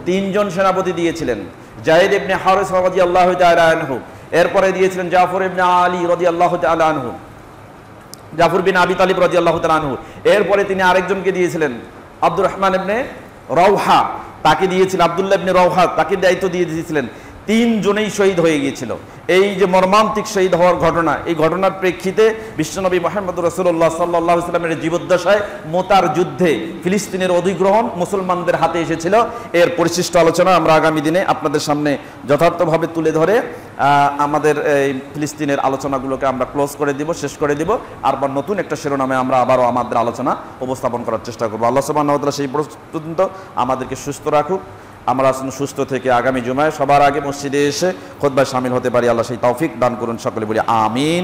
3 জন সেনাপতি দিয়েছিলেন। যায়েদ ইবনে হারিস রাদিয়াল্লাহু তাআলা আনহু, এরপরে দিয়েছিলেন জাফর ইবনে আলী রাদিয়াল্লাহু তাআলা আনহু, জাফর বিন আবি তালিব রাদিয়াল্লাহু তাআলা আনহু। এরপরে তিনি আরেকজনকে দিয়েছিলেন আব্দুর রহমান ইবনে রওহা, তাকে দিয়েছিলেন আব্দুল্লাহ ইবনে রওহা, তাকে দায়িত্ব দিয়ে দিয়েছিলেন। তিনজনেই শহীদ হয়ে গিয়েছিল। এই যে মর্মান্তিক শহীদ হওয়ার ঘটনা, এই ঘটনার প্রেক্ষিতে বিশ্বনবী মুহাম্মদ রাসূলুল্লাহ সাল্লাল্লাহু আলাইহি ওয়াসাল্লামের জীবদ্দশায় মোতার যুদ্ধে ফিলিস্তিনের অধিগ্রহণ মুসলমানদের হাতে এসেছিল। এর পরিশিষ্ট আলোচনা আমরা আগামী দিনে আপনাদের সামনে যথার্থভাবে তুলে ধরে আমাদের এই ফিলিস্তিনের আলোচনাগুলোকে আমরা ক্লোজ করে দিব, শেষ করে দিব। আর নতুন একটা শিরোনামে আমরা আবারও আমাদের আলোচনা উপস্থাপন করার চেষ্টা করবো। আল্লাহ সুবহানাহু ওয়া তাআলা সেই পর্যন্ত আমাদেরকে সুস্থ রাখুক, আমরা সুস্থ থেকে আগামী জুমায় সবার আগে মসজিদে এসে খুতবায় শামিল হতে পারি। আল্লাহ সেই তৌফিক দান করুন, সকলে বলি আমিন।